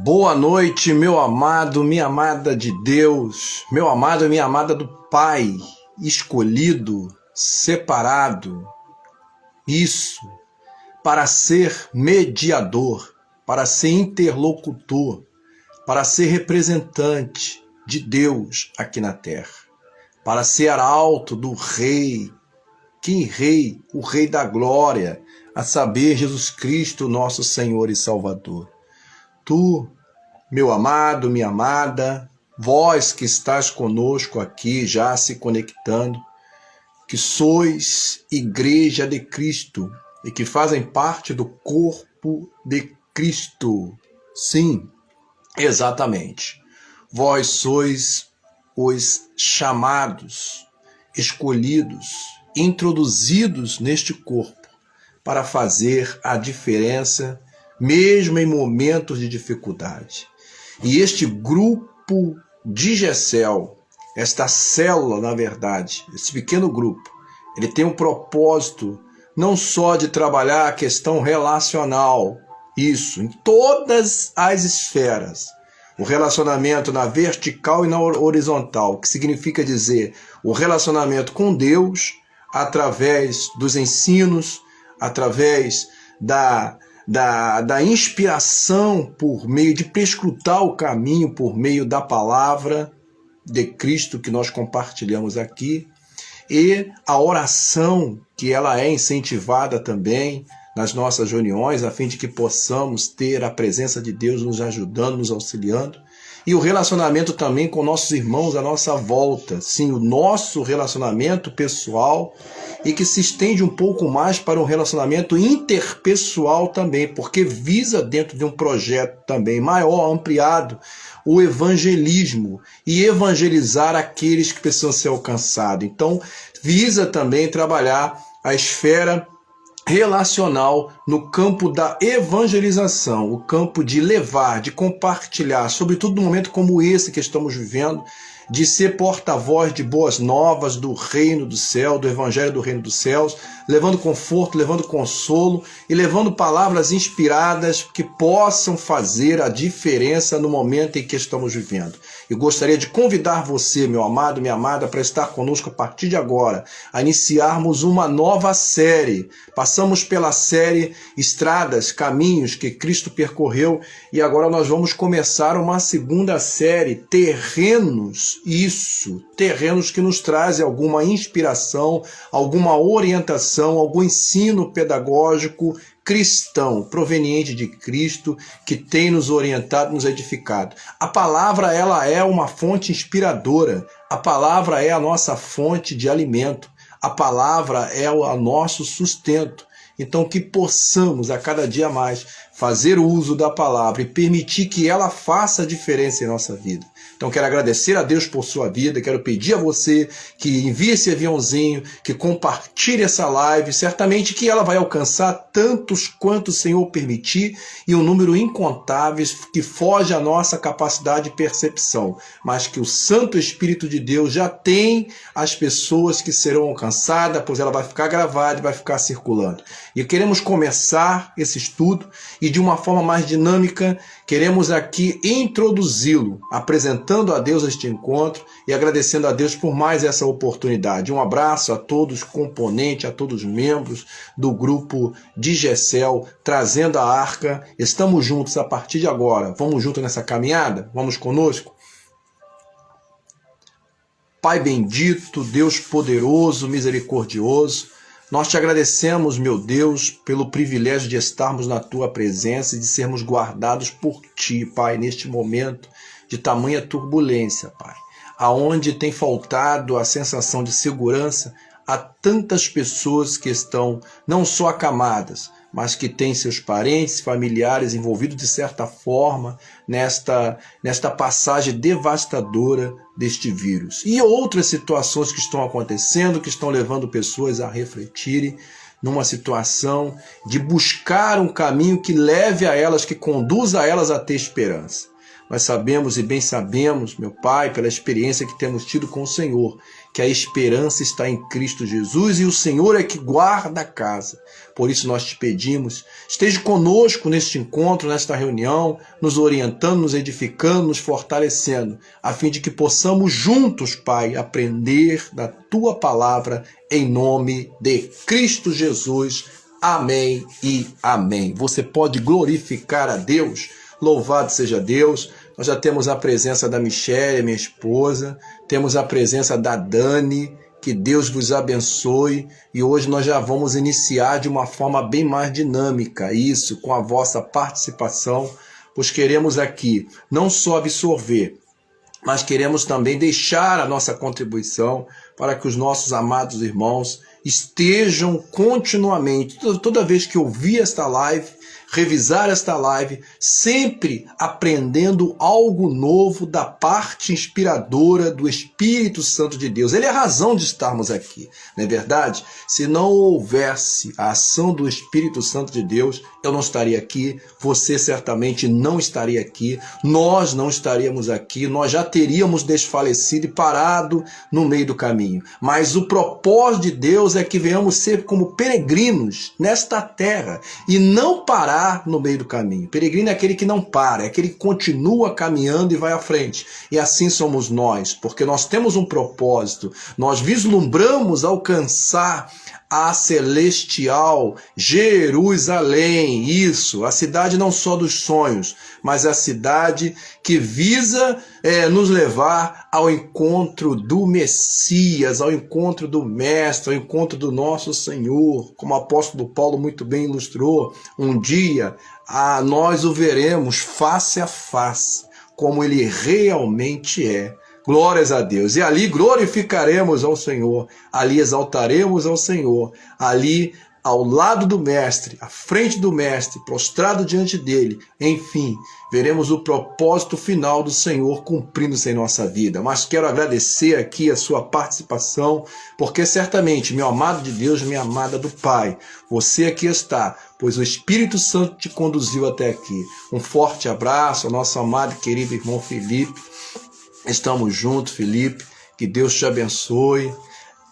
Boa noite, meu amado, minha amada de Deus, meu amado e minha amada do Pai, escolhido, separado, isso, para ser mediador, para ser interlocutor, para ser representante de Deus aqui na terra, para ser arauto do Rei, que Rei, o Rei da Glória, a saber, Jesus Cristo, nosso Senhor e Salvador. Tu, meu amado, minha amada, vós que estás conosco aqui, já se conectando, que sois Igreja de Cristo e que fazem parte do corpo de Cristo. Sim, exatamente. Vós sois os chamados, escolhidos, introduzidos neste corpo para fazer a diferença mesmo em momentos de dificuldade. E este grupo de Gessel, esta célula, na verdade, esse pequeno grupo, ele tem um propósito não só de trabalhar a questão relacional, isso, em todas as esferas, o relacionamento na vertical e na horizontal, que significa dizer o relacionamento com Deus através dos ensinos, através da inspiração por meio de prescrutar o caminho por meio da palavra de Cristo que nós compartilhamos aqui, e a oração, que ela é incentivada também nas nossas reuniões, a fim de que possamos ter a presença de Deus nos ajudando, nos auxiliando, e o relacionamento também com nossos irmãos à nossa volta, sim, o nosso relacionamento pessoal, e que se estende um pouco mais para um relacionamento interpessoal também, porque visa dentro de um projeto também maior, ampliado, o evangelismo e evangelizar aqueles que precisam ser alcançados. Então, visa também trabalhar a esfera relacional no campo da evangelização, o campo de levar, de compartilhar, sobretudo num momento como esse que estamos vivendo, de ser porta-voz de boas novas do reino do céu, do evangelho do reino dos céus, levando conforto, levando consolo e levando palavras inspiradas que possam fazer a diferença no momento em que estamos vivendo. Eu gostaria de convidar você, meu amado, minha amada, para estar conosco a partir de agora, a iniciarmos uma nova série. Passamos pela série Estradas, Caminhos que Cristo percorreu, e agora nós vamos começar uma segunda série, Terrenos. Isso, terrenos que nos trazem alguma inspiração, alguma orientação, algum ensino pedagógico cristão, proveniente de Cristo, que tem nos orientado, nos edificado. A palavra, ela é uma fonte inspiradora. A palavra é a nossa fonte de alimento. A palavra é o nosso sustento. Então, que possamos, a cada dia mais, fazer uso da palavra e permitir que ela faça a diferença em nossa vida. Então, quero agradecer a Deus por sua vida, quero pedir a você que envie esse aviãozinho, que compartilhe essa live, certamente que ela vai alcançar tantos quanto o Senhor permitir, e um número incontáveis que foge à nossa capacidade de percepção, mas que o Santo Espírito de Deus já tem as pessoas que serão alcançadas, pois ela vai ficar gravada e vai ficar circulando. E queremos começar esse estudo e de uma forma mais dinâmica, queremos aqui introduzi-lo, apresentando a Deus este encontro e agradecendo a Deus por mais essa oportunidade. Um abraço a todos os componentes, a todos os membros do grupo de Gessel, trazendo a arca. Estamos juntos a partir de agora. Vamos juntos nessa caminhada? Vamos conosco? Pai bendito, Deus poderoso, misericordioso, nós te agradecemos, meu Deus, pelo privilégio de estarmos na tua presença e de sermos guardados por ti, Pai, neste momento de tamanha turbulência, Pai, aonde tem faltado a sensação de segurança a tantas pessoas que estão não só acamadas, mas que têm seus parentes, familiares envolvidos de certa forma nesta passagem devastadora deste vírus. E outras situações que estão acontecendo, que estão levando pessoas a refletirem numa situação de buscar um caminho que leve a elas, que conduza a elas a ter esperança. Nós sabemos e bem sabemos, meu Pai, pela experiência que temos tido com o Senhor, que a esperança está em Cristo Jesus e o Senhor é que guarda a casa. Por isso nós te pedimos, esteja conosco neste encontro, nesta reunião, nos orientando, nos edificando, nos fortalecendo, a fim de que possamos juntos, Pai, aprender da Tua palavra em nome de Cristo Jesus. Amém e amém. Você pode glorificar a Deus. Louvado seja Deus. Nós já temos a presença da Michele, minha esposa, temos a presença da Dani, que Deus vos abençoe, e hoje nós já vamos iniciar de uma forma bem mais dinâmica, isso, com a vossa participação, pois queremos aqui não só absorver, mas queremos também deixar a nossa contribuição para que os nossos amados irmãos estejam continuamente, toda vez que ouvir esta live, revisar esta live, sempre aprendendo algo novo da parte inspiradora do Espírito Santo de Deus. Ele é a razão de estarmos aqui, não é verdade? Se não houvesse a ação do Espírito Santo de Deus, eu não estaria aqui, você certamente não estaria aqui, nós não estaríamos aqui, nós já teríamos desfalecido e parado no meio do caminho. Mas o propósito de Deus é que venhamos ser como peregrinos nesta terra e não parar no meio do caminho. Peregrino é aquele que não para, é aquele que continua caminhando e vai à frente. E assim somos nós, porque nós temos um propósito, nós vislumbramos alcançar a celestial Jerusalém, isso, a cidade não só dos sonhos, mas a cidade que visa nos levar ao encontro do Messias, ao encontro do Mestre, ao encontro do nosso Senhor, como o apóstolo Paulo muito bem ilustrou. Um dia nós o veremos face a face, como ele realmente é. Glórias a Deus. E ali glorificaremos ao Senhor, ali exaltaremos ao Senhor, ali ao lado do Mestre, à frente do Mestre, prostrado diante dele. Enfim, veremos o propósito final do Senhor cumprindo-se em nossa vida. Mas quero agradecer aqui a sua participação, porque certamente, meu amado de Deus, minha amada do Pai, você aqui está, pois o Espírito Santo te conduziu até aqui. Um forte abraço ao nosso amado e querido irmão Felipe. Estamos juntos, Felipe, que Deus te abençoe.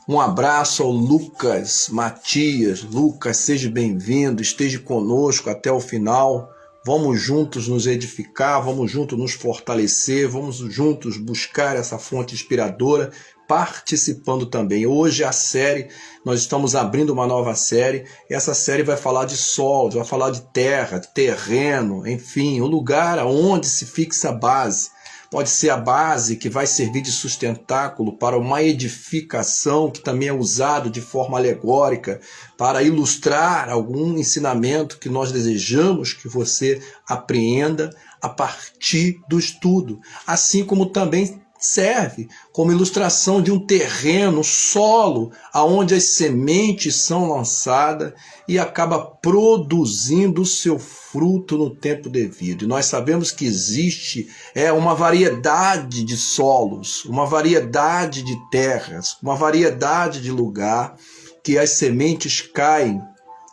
Um abraço ao Lucas Matias. Lucas, seja bem-vindo, esteja conosco até o final. Vamos juntos nos edificar, vamos juntos nos fortalecer, vamos juntos buscar essa fonte inspiradora, participando também. Hoje a série, nós estamos abrindo uma nova série, e essa série vai falar de solo, vai falar de terra, de terreno, enfim, o lugar onde se fixa a base. Pode ser a base que vai servir de sustentáculo para uma edificação que também é usado de forma alegórica para ilustrar algum ensinamento que nós desejamos que você apreenda a partir do estudo. Assim como também serve como ilustração de um terreno, solo, aonde as sementes são lançadas e acaba produzindo o seu fruto no tempo devido. E nós sabemos que existe uma variedade de solos, uma variedade de terras, uma variedade de lugar que as sementes caem,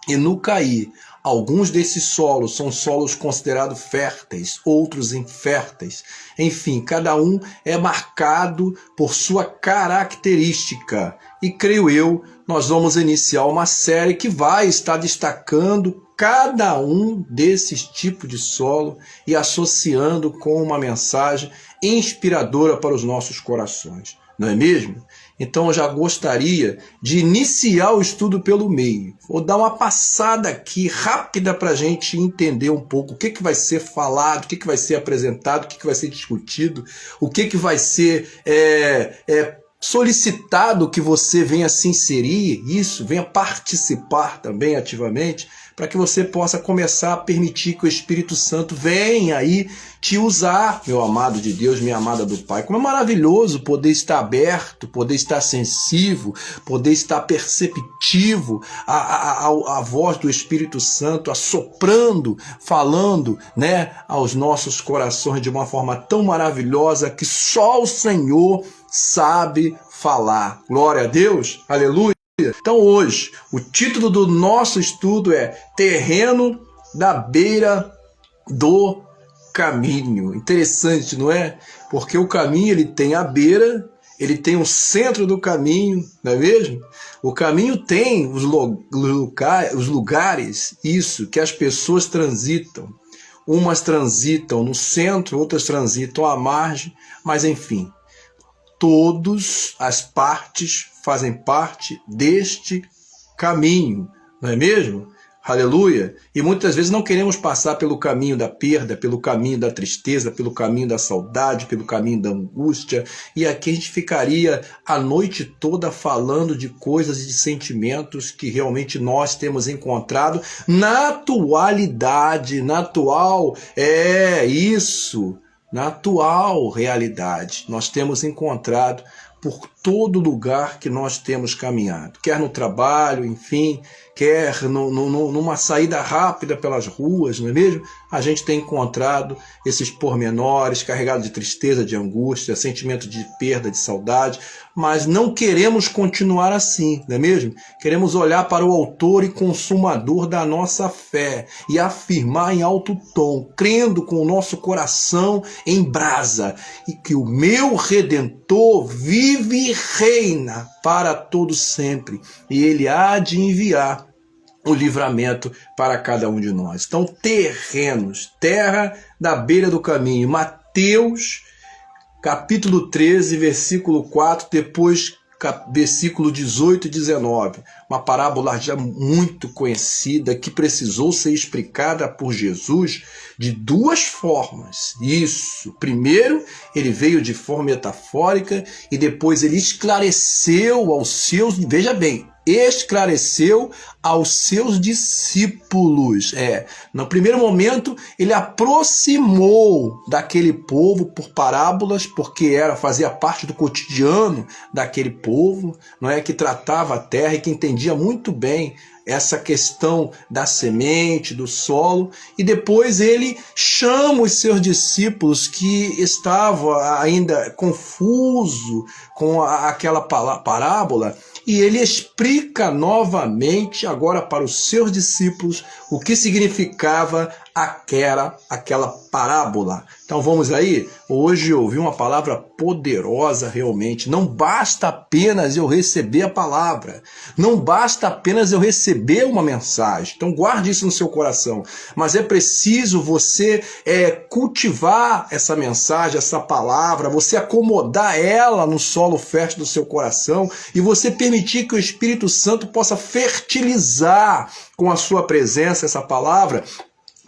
e no cair, alguns desses solos são solos considerados férteis, outros inférteis. Enfim, cada um é marcado por sua característica. E creio eu, nós vamos iniciar uma série que vai estar destacando cada um desses tipos de solo e associando com uma mensagem inspiradora para os nossos corações. Não é mesmo? Então eu já gostaria de iniciar o estudo pelo meio. Vou dar uma passada aqui rápida para a gente entender um pouco o que vai ser falado, o que vai ser apresentado, o que vai ser discutido, o que vai ser solicitado que você venha se inserir, isso, venha participar também ativamente, para que você possa começar a permitir que o Espírito Santo venha aí te usar, meu amado de Deus, minha amada do Pai. Como é maravilhoso poder estar aberto, poder estar sensível, poder estar perceptivo à voz do Espírito Santo, assoprando, falando, né, aos nossos corações de uma forma tão maravilhosa que só o Senhor sabe falar. Glória a Deus, aleluia. Então hoje, o título do nosso estudo é Terreno da Beira do Caminho. Interessante, não é? Porque o caminho ele tem a beira ele tem um centro do caminho, não é mesmo? O caminho tem os lugares, isso, que as pessoas transitam. Umas transitam no centro, outras transitam à margem, mas enfim, todas as partes fazem parte deste caminho, não é mesmo? Aleluia! E muitas vezes não queremos passar pelo caminho da perda, pelo caminho da tristeza, pelo caminho da saudade, pelo caminho da angústia. E aqui a gente ficaria a noite toda falando de coisas e de sentimentos que realmente nós temos encontrado na atualidade, na atual realidade. Nós temos encontrado por todo lugar que nós temos caminhado, quer no trabalho, enfim, quer numa saída rápida pelas ruas, não é mesmo? A gente tem encontrado esses pormenores carregados de tristeza, de angústia, sentimento de perda, de saudade, mas não queremos continuar assim, não é mesmo? Queremos olhar para o autor e consumador da nossa fé e afirmar em alto tom, crendo com o nosso coração em brasa, e que o meu Redentor vive e reina para todo sempre, e ele há de enviar o livramento para cada um de nós. Então, terrenos, terra da beira do caminho. Mateus, capítulo 13, versículo 4, depois versículo 18 e 19. Uma parábola já muito conhecida que precisou ser explicada por Jesus de duas formas. Isso. Primeiro, ele veio de forma metafórica e depois ele esclareceu aos seus, veja bem, esclareceu aos seus discípulos. No primeiro momento, ele aproximou daquele povo por parábolas, porque fazia parte do cotidiano daquele povo, não é, que tratava a terra e que entendia muito bem essa questão da semente, do solo, e depois ele chama os seus discípulos que estavam ainda confuso com aquela parábola, e ele explica novamente agora para os seus discípulos o que significava aquela parábola. Então vamos aí? Hoje eu ouvi uma palavra poderosa realmente. Não basta apenas eu receber a palavra. Não basta apenas eu receber uma mensagem. Então guarde isso no seu coração. Mas é preciso você cultivar essa mensagem, essa palavra, você acomodar ela no solo fértil do seu coração e você permitir que o Espírito Santo possa fertilizar com a sua presença essa palavra,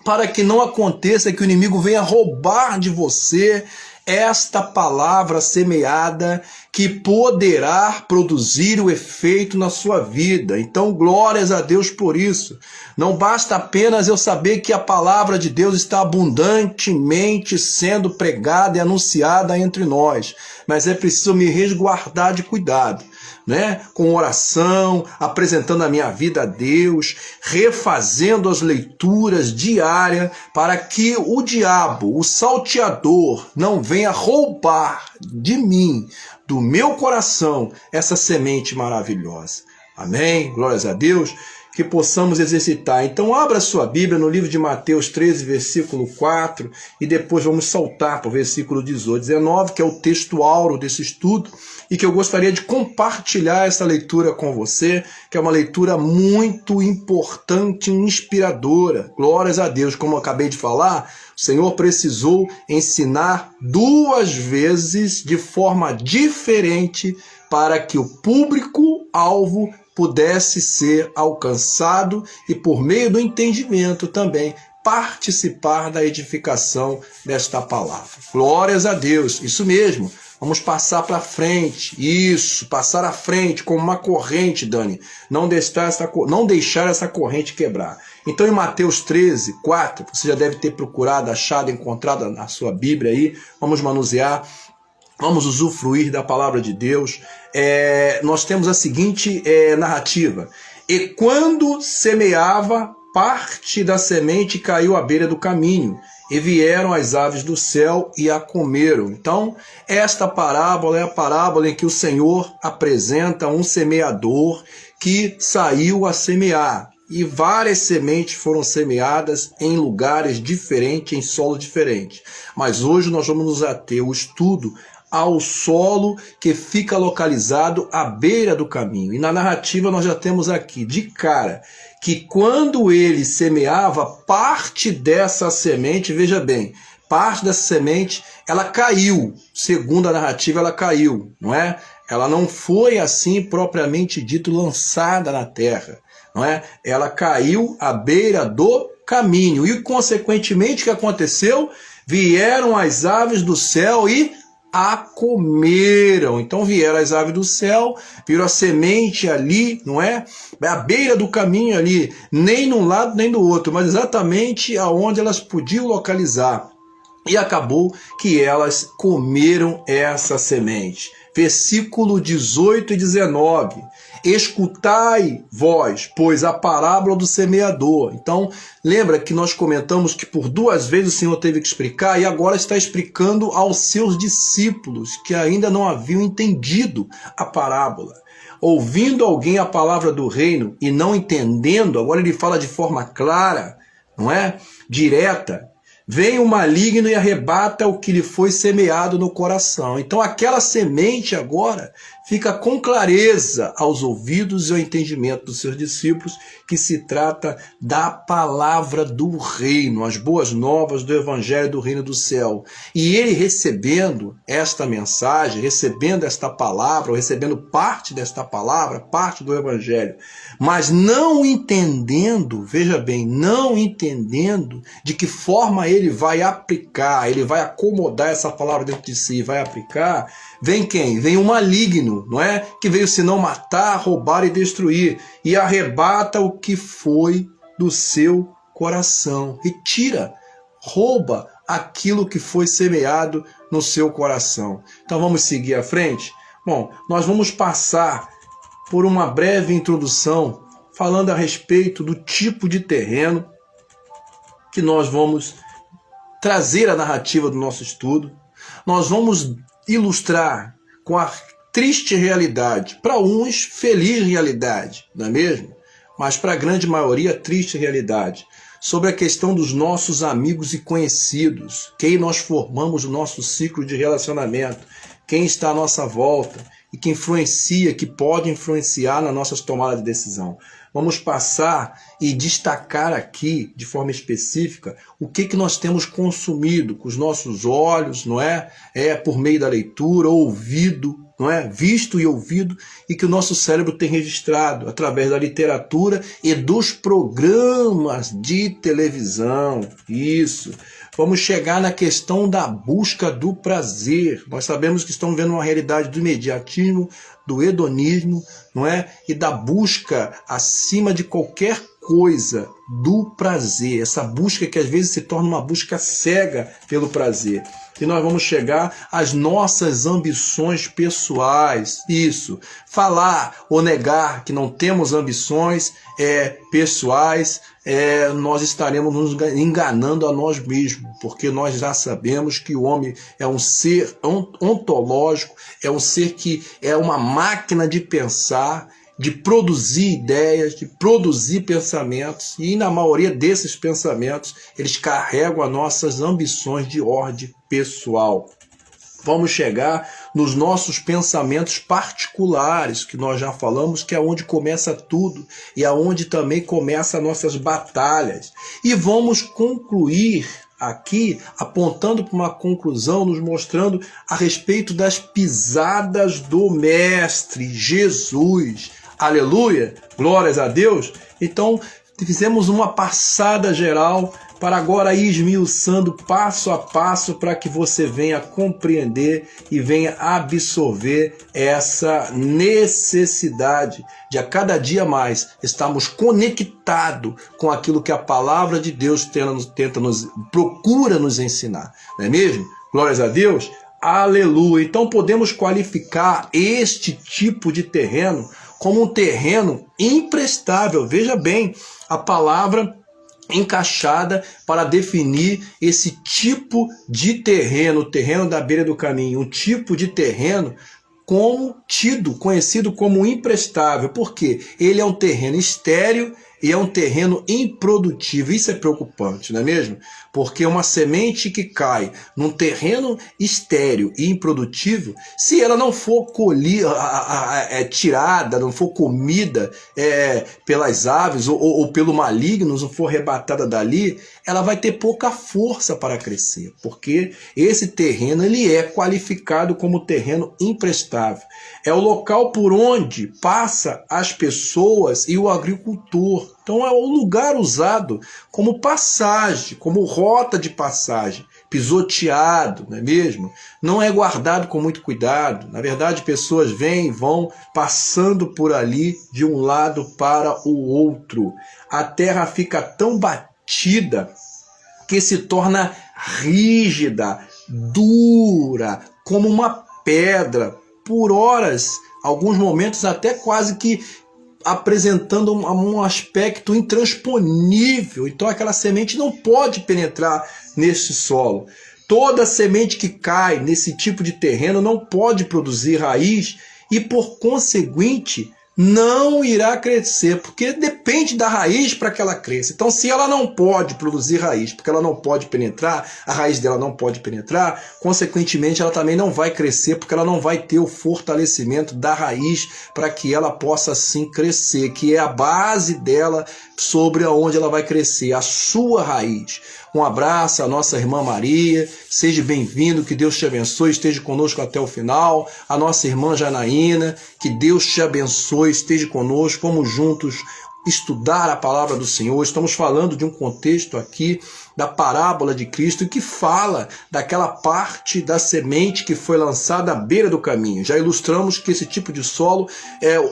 para que não aconteça que o inimigo venha roubar de você esta palavra semeada que poderá produzir o efeito na sua vida. Então, glórias a Deus por isso. Não basta apenas eu saber que a palavra de Deus está abundantemente sendo pregada e anunciada entre nós, mas é preciso me resguardar de cuidado, né? Com oração, apresentando a minha vida a Deus, refazendo as leituras diárias para que o diabo, o salteador, não venha roubar de mim, do meu coração, essa semente maravilhosa. Amém? Glórias a Deus. Que possamos exercitar. Então abra sua Bíblia no livro de Mateus 13, versículo 4, e depois vamos saltar para o versículo 18, 19, que é o texto áureo desse estudo, e que eu gostaria de compartilhar essa leitura com você, que é uma leitura muito importante e inspiradora. Glórias a Deus. Como eu acabei de falar, o Senhor precisou ensinar duas vezes de forma diferente para que o público-alvo pudesse ser alcançado e, por meio do entendimento também, participar da edificação desta palavra. Glórias a Deus, isso mesmo. Vamos passar para frente, isso, passar à frente como uma corrente, Dani. Não deixar essa corrente quebrar. Então, em Mateus 13, 4, você já deve ter procurado, achado, encontrado na sua Bíblia aí. Vamos manusear. Vamos usufruir da palavra de Deus. Nós temos a seguinte narrativa. E quando semeava, parte da semente caiu à beira do caminho, e vieram as aves do céu e a comeram. Então, esta parábola é a parábola em que o Senhor apresenta um semeador que saiu a semear. E várias sementes foram semeadas em lugares diferentes, em solo diferente. Mas hoje nós vamos nos ater ao estudo ao solo que fica localizado à beira do caminho. E na narrativa nós já temos aqui, de cara, que quando ele semeava, parte dessa semente, veja bem, parte dessa semente, ela caiu. Segundo a narrativa, ela caiu, não é? Ela não foi assim propriamente dito lançada na terra, não é? Ela caiu à beira do caminho. E consequentemente o que aconteceu? Vieram as aves do céu e a comeram. Então vieram as aves do céu, viram a semente ali, não é? À beira do caminho ali, nem num lado nem do outro, mas exatamente aonde elas podiam localizar. E acabou que elas comeram essa semente. Versículo 18 e 19. Escutai vós, pois, a parábola do semeador. Então, lembra que nós comentamos que por 2 vezes o Senhor teve que explicar e agora está explicando aos seus discípulos que ainda não haviam entendido a parábola. Ouvindo alguém a palavra do reino e não entendendo, agora ele fala de forma clara, não é? Direta. Vem o maligno e arrebata o que lhe foi semeado no coração. Então aquela semente agora fica com clareza aos ouvidos e ao entendimento dos seus discípulos que se trata da palavra do reino, as boas novas do evangelho do reino do céu. E ele recebendo esta mensagem, recebendo esta palavra, ou recebendo parte desta palavra, parte do evangelho, mas não entendendo, veja bem, não entendendo de que forma ele vai aplicar, ele vai acomodar essa palavra dentro de si e vai aplicar, vem quem? Vem o maligno, não é? Que veio senão matar, roubar e destruir, e arrebata o que foi do seu coração, retira, rouba aquilo que foi semeado no seu coração. Então vamos seguir à frente? Bom, nós vamos passar por uma breve introdução falando a respeito do tipo de terreno que nós vamos trazer a narrativa do nosso estudo. Nós vamos ilustrar com a triste realidade, para uns feliz realidade, não é mesmo? Mas para a grande maioria triste realidade, sobre a questão dos nossos amigos e conhecidos, quem nós formamos o nosso ciclo de relacionamento, quem está à nossa volta e que influencia, que pode influenciar nas nossas tomadas de decisão. Vamos passar e destacar aqui, de forma específica, o que nós temos consumido com os nossos olhos, não é? Por meio da leitura, ouvido, não é? Visto e ouvido, e que o nosso cérebro tem registrado através da literatura e dos programas de televisão. Isso. Vamos chegar na questão da busca do prazer. Nós sabemos que estamos vendo uma realidade do imediatismo, do hedonismo, não é? E da busca acima de qualquer coisa do prazer. Essa busca que às vezes se torna uma busca cega pelo prazer. E nós vamos chegar às nossas ambições pessoais. Isso. Falar ou negar que não temos ambições pessoais, nós estaremos nos enganando a nós mesmos, porque nós já sabemos que o homem é um ser ontológico, é um ser que é uma máquina de pensar, de produzir ideias, de produzir pensamentos, e na maioria desses pensamentos eles carregam as nossas ambições de ordem pessoal. Vamos chegar nos nossos pensamentos particulares, que nós já falamos que é onde começa tudo e é onde também começam as nossas batalhas. E vamos concluir aqui apontando para uma conclusão, nos mostrando a respeito das pisadas do Mestre Jesus. Aleluia! Glórias a Deus! Então, fizemos uma passada geral para agora ir esmiuçando passo a passo para que você venha compreender e venha absorver essa necessidade de a cada dia mais estarmos conectados com aquilo que a palavra de Deus procura nos ensinar. Não é mesmo? Glórias a Deus! Aleluia! Então podemos qualificar este tipo de terreno como um terreno imprestável. Veja bem, a palavra encaixada para definir esse tipo de terreno, o terreno da beira do caminho, um tipo de terreno conhecido como imprestável, porque ele é um terreno estéril, e é um terreno improdutivo. Isso é preocupante, não é mesmo? Porque uma semente que cai num terreno estéril e improdutivo, se ela não for colhida, tirada, não for comida pelas aves ou pelo maligno, não for arrebatada dali, ela vai ter pouca força para crescer, porque esse terreno ele é qualificado como terreno imprestável. É o local por onde passa as pessoas e o agricultor. Então é o lugar usado como passagem, como rota de passagem, pisoteado, não é mesmo? Não é guardado com muito cuidado. Na verdade, pessoas vêm e vão passando por ali de um lado para o outro. A terra fica tão batida que se torna rígida, dura, como uma pedra, por horas, alguns momentos até quase que apresentando um aspecto intransponível. Então aquela semente não pode penetrar nesse solo. Toda semente que cai nesse tipo de terreno não pode produzir raiz e, por conseguinte, não irá crescer, porque depende da raiz para que ela cresça. Então, se ela não pode produzir raiz, porque ela não pode penetrar, a raiz dela não pode penetrar, consequentemente ela também não vai crescer, porque ela não vai ter o fortalecimento da raiz para que ela possa sim crescer, que é a base dela sobre aonde ela vai crescer, a sua raiz. Um abraço à nossa irmã Maria, seja bem-vindo, que Deus te abençoe, esteja conosco até o final. A nossa irmã Janaína, que Deus te abençoe, esteja conosco, vamos juntos estudar a palavra do Senhor. Estamos falando de um contexto aqui da parábola de Cristo que fala daquela parte da semente que foi lançada à beira do caminho. Já ilustramos que esse tipo de solo,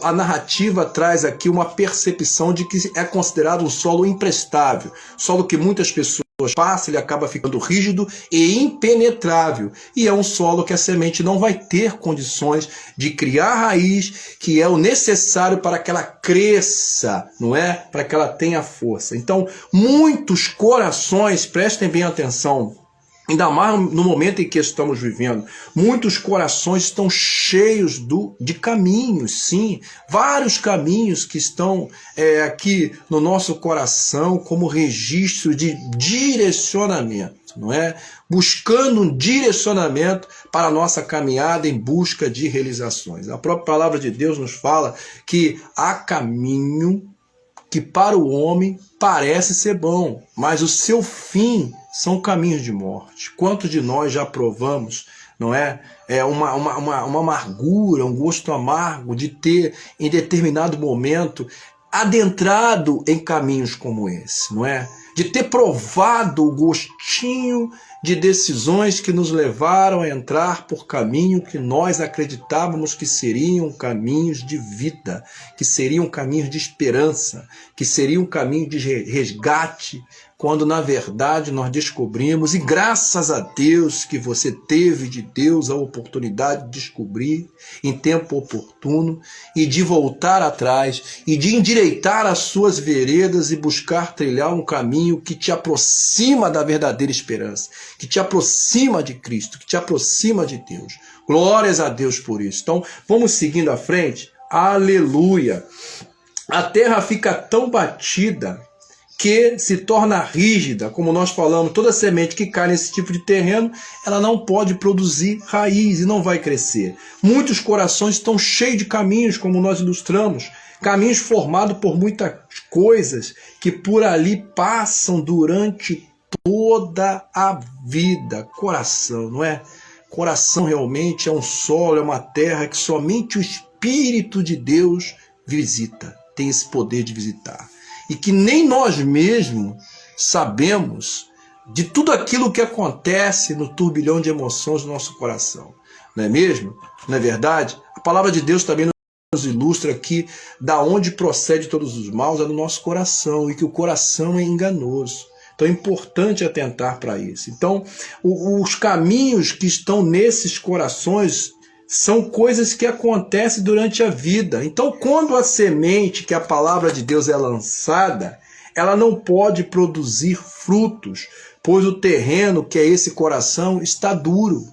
a narrativa traz aqui uma percepção de que é considerado um solo imprestável, solo que muitas pessoas passa, ele acaba ficando rígido e impenetrável. E é um solo que a semente não vai ter condições de criar raiz, que é o necessário para que ela cresça, não é? Para que ela tenha força. Então, muitos corações, prestem bem atenção, ainda mais no momento em que estamos vivendo, muitos corações estão cheios de caminhos, sim, vários caminhos que estão aqui no nosso coração como registro de direcionamento, não é? Buscando um direcionamento para a nossa caminhada em busca de realizações. A própria palavra de Deus nos fala que há caminho que para o homem parece ser bom, mas o seu fim são caminhos de morte. Quantos de nós já provamos, não é? Uma amargura, um gosto amargo de ter, em determinado momento, adentrado em caminhos como esse, não é? De ter provado o gostinho de decisões que nos levaram a entrar por caminho que nós acreditávamos que seriam caminhos de vida, que seriam caminhos de esperança, que seriam caminhos de resgate, quando na verdade nós descobrimos, e graças a Deus que você teve de Deus a oportunidade de descobrir em tempo oportuno e de voltar atrás e de endireitar as suas veredas e buscar trilhar um caminho que te aproxima da verdadeira esperança, que te aproxima de Cristo, que te aproxima de Deus. Glórias a Deus por isso. Então, vamos seguindo à frente. Aleluia! A terra fica tão batida que se torna rígida, como nós falamos, toda semente que cai nesse tipo de terreno, ela não pode produzir raiz e não vai crescer. Muitos corações estão cheios de caminhos, como nós ilustramos, caminhos formados por muitas coisas que por ali passam durante toda a vida. Coração, não é? Coração realmente é um solo, é uma terra que somente o Espírito de Deus visita, tem esse poder de visitar. E que nem nós mesmos sabemos de tudo aquilo que acontece no turbilhão de emoções do nosso coração. Não é mesmo? Não é verdade? A palavra de Deus também nos ilustra aqui da onde procede todos os maus, é no nosso coração, e que o coração é enganoso. Então é importante atentar para isso. Então, os caminhos que estão nesses corações são coisas que acontecem durante a vida. Então, quando a semente, que a palavra de Deus é lançada, ela não pode produzir frutos, pois o terreno, que é esse coração, está duro.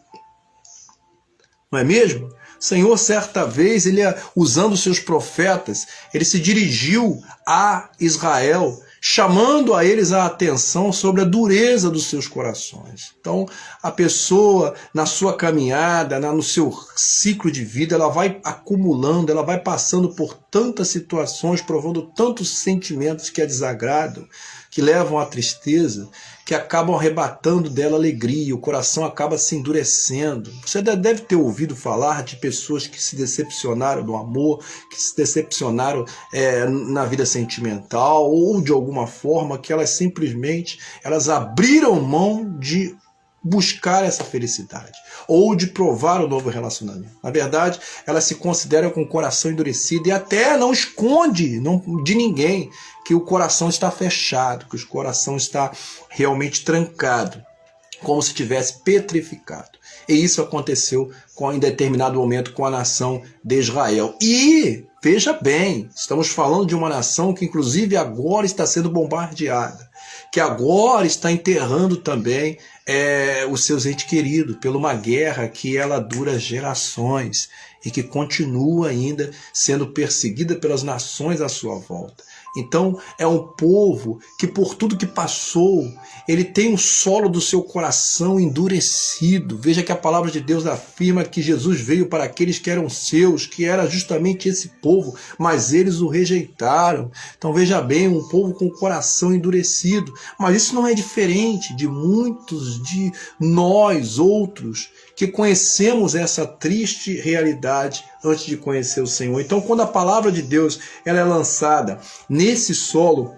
Não é mesmo? Senhor, certa vez, ele, usando seus profetas, ele se dirigiu a Israel, chamando a eles a atenção sobre a dureza dos seus corações. Então, a pessoa, na sua caminhada, no seu ciclo de vida, ela vai acumulando, ela vai passando por tantas situações, provando tantos sentimentos que a desagradam, que levam à tristeza, que acabam arrebatando dela alegria, o coração acaba se endurecendo. Você deve ter ouvido falar de pessoas que se decepcionaram no amor, que se decepcionaram na vida sentimental, ou de alguma forma que elas simplesmente abriram mão de buscar essa felicidade, ou de provar o novo relacionamento. Na verdade, elas se consideram com o coração endurecido e até não esconde de ninguém que o coração está fechado, que o coração está realmente trancado, como se tivesse petrificado. E isso aconteceu em determinado momento com a nação de Israel. E, veja bem, estamos falando de uma nação que inclusive agora está sendo bombardeada, que agora está enterrando também os seus entes queridos, pela uma guerra que ela dura gerações e que continua ainda sendo perseguida pelas nações à sua volta. Então é um povo que por tudo que passou, ele tem o solo do seu coração endurecido. Veja que a palavra de Deus afirma que Jesus veio para aqueles que eram seus, que era justamente esse povo, mas eles o rejeitaram. Então veja bem, um povo com o coração endurecido. Mas isso não é diferente de muitos de nós outros que conhecemos essa triste realidade antes de conhecer o Senhor. Então, quando a palavra de Deus ela é lançada nesse solo,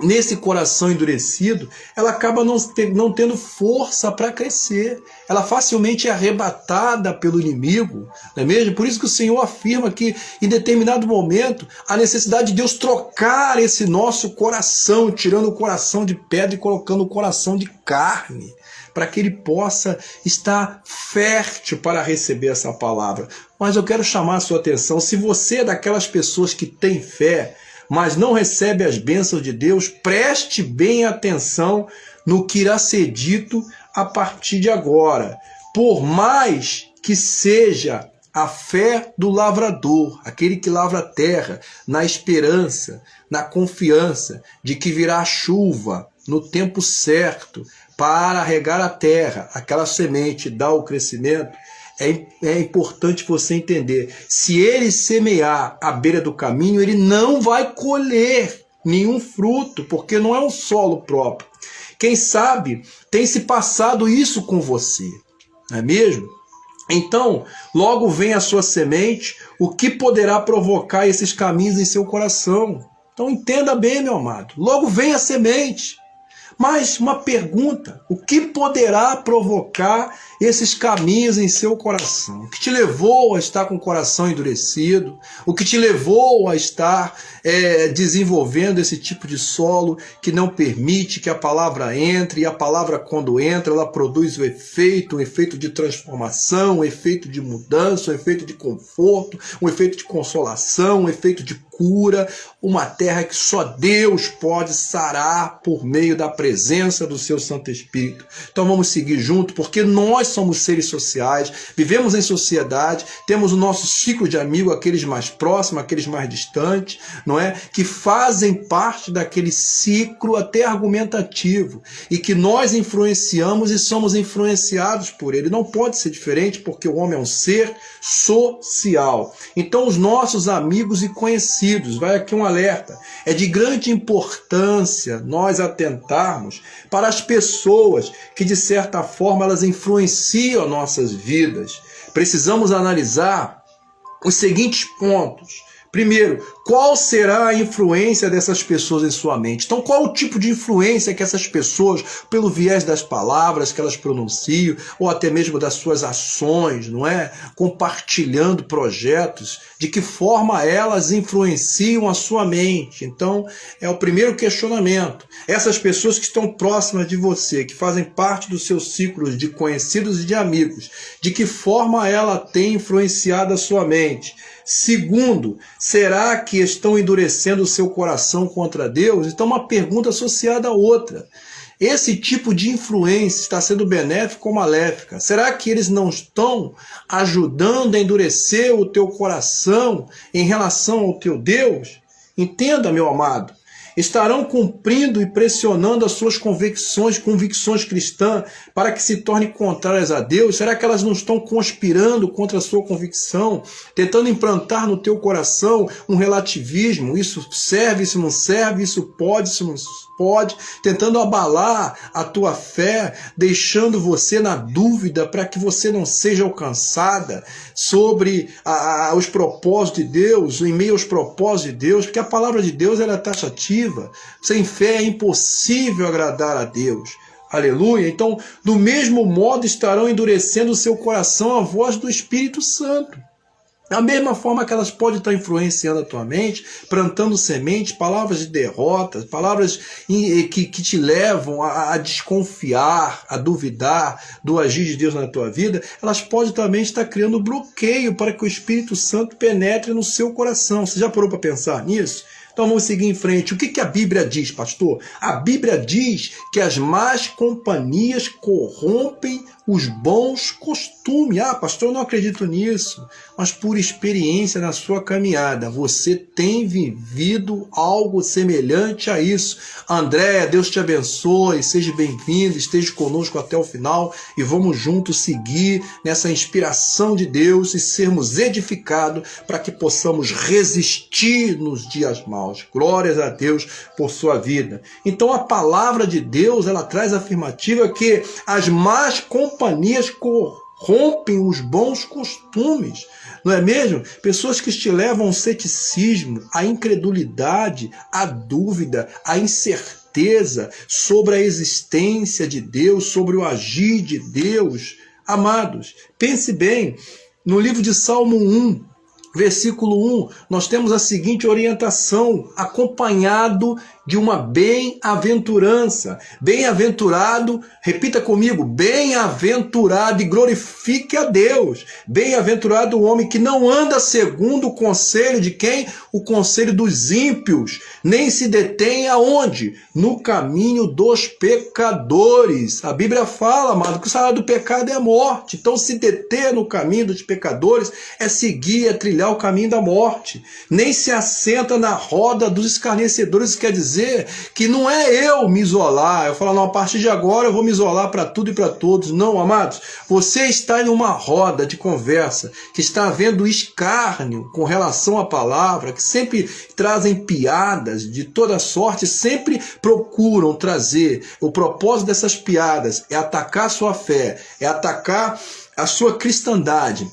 nesse coração endurecido, ela acaba não tendo força para crescer. Ela facilmente é arrebatada pelo inimigo, não é mesmo? Por isso que o Senhor afirma que, em determinado momento, a necessidade de Deus trocar esse nosso coração, tirando o coração de pedra e colocando o coração de carne, para que ele possa estar fértil para receber essa palavra. Mas eu quero chamar a sua atenção, se você é daquelas pessoas que tem fé, mas não recebe as bênçãos de Deus, preste bem atenção no que irá ser dito a partir de agora. Por mais que seja a fé do lavrador, aquele que lavra a terra, na esperança, na confiança de que virá chuva no tempo certo, para regar a terra, aquela semente dá o crescimento, é importante você entender. Se ele semear à beira do caminho, ele não vai colher nenhum fruto, porque não é um solo próprio. Quem sabe tem se passado isso com você, não é mesmo? Então, logo vem a sua semente, o que poderá provocar esses caminhos em seu coração. Então entenda bem, meu amado, logo vem a semente. Mas uma pergunta, o que poderá provocar esses caminhos em seu coração? O que te levou a estar com o coração endurecido? O que te levou a estar desenvolvendo esse tipo de solo que não permite que a palavra entre, e a palavra quando entra, ela produz um efeito de transformação, um efeito de mudança, um efeito de conforto, um efeito de consolação, um efeito de cura, uma terra que só Deus pode sarar por meio da presença do seu Santo Espírito. Então vamos seguir junto, porque nós somos seres sociais, vivemos em sociedade, temos o nosso ciclo de amigos, aqueles mais próximos, aqueles mais distantes, não é? Que fazem parte daquele ciclo até argumentativo e que nós influenciamos e somos influenciados por ele. Não pode ser diferente, porque o homem é um ser social. Então os nossos amigos e conhecidos, vai aqui um alerta, é de grande importância nós atentarmos para as pessoas que de certa forma elas influenciam nossas vidas. Precisamos analisar os seguintes pontos. Primeiro, qual será a influência dessas pessoas em sua mente? Então, qual o tipo de influência que essas pessoas, pelo viés das palavras que elas pronunciam, ou até mesmo das suas ações, não é? Compartilhando projetos, de que forma elas influenciam a sua mente? Então, é o primeiro questionamento. Essas pessoas que estão próximas de você, que fazem parte dos seus ciclos de conhecidos e de amigos, de que forma ela tem influenciado a sua mente? Segundo, será que estão endurecendo o seu coração contra Deus? Então, uma pergunta associada à outra. esse tipo de influência está sendo benéfica ou maléfica? Será que eles não estão ajudando a endurecer o teu coração em relação ao teu Deus? Entenda, meu amado. Estarão cumprindo e pressionando as suas convicções cristãs para que se tornem contrárias a Deus? Será que elas não estão conspirando contra a sua convicção, tentando implantar no teu coração um relativismo? Isso serve, isso não serve, isso pode, isso não pode, tentando abalar a tua fé, deixando você na dúvida para que você não seja alcançada sobre os propósitos de Deus, em meio aos propósitos de Deus, porque a palavra de Deus ela é taxativa. Sem fé é impossível agradar a Deus. Aleluia. Então, do mesmo modo estarão endurecendo o seu coração à voz do Espírito Santo. Da mesma forma que elas podem estar influenciando a tua mente, plantando sementes, palavras de derrota, palavras que te levam a desconfiar, a duvidar do agir de Deus na tua vida, elas podem também estar criando bloqueio para que o Espírito Santo penetre no seu coração. Você já parou para pensar nisso? Então vamos seguir em frente. O que a Bíblia diz, pastor? A Bíblia diz que as más companhias corrompem os bons costumes. Ah, pastor, eu não acredito nisso. Mas por experiência na sua caminhada, você tem vivido algo semelhante a isso. Andréia, Deus te abençoe, seja bem-vindo, esteja conosco até o final e vamos juntos seguir nessa inspiração de Deus e sermos edificados para que possamos resistir nos dias maus. Glórias a Deus por sua vida. Então a palavra de Deus, ela traz a afirmativa que as más companhias corrompem os bons costumes. Não é mesmo? Pessoas que te levam ao ceticismo, à incredulidade, à dúvida, à incerteza sobre a existência de Deus, sobre o agir de Deus. Amados, pense bem, no livro de Salmo 1, versículo 1, nós temos a seguinte orientação, acompanhado de uma bem-aventurança. Bem-aventurado, repita comigo, bem-aventurado e glorifique a Deus. Bem-aventurado o homem que não anda segundo o conselho de quem? O conselho dos ímpios, nem se detém aonde? No caminho dos pecadores. A Bíblia fala, amado, que o salário do pecado é a morte. Então se deter no caminho dos pecadores é seguir, é trilhar o caminho da morte. Nem se assenta na roda dos escarnecedores, quer dizer que não é eu me isolar, eu falo, não, a partir de agora eu vou me isolar para tudo e para todos. Não, amados, você está em uma roda de conversa, que está havendo escárnio com relação à palavra, que sempre trazem piadas de toda sorte, sempre procuram trazer. O propósito dessas piadas é atacar a sua fé, é atacar a sua cristandade,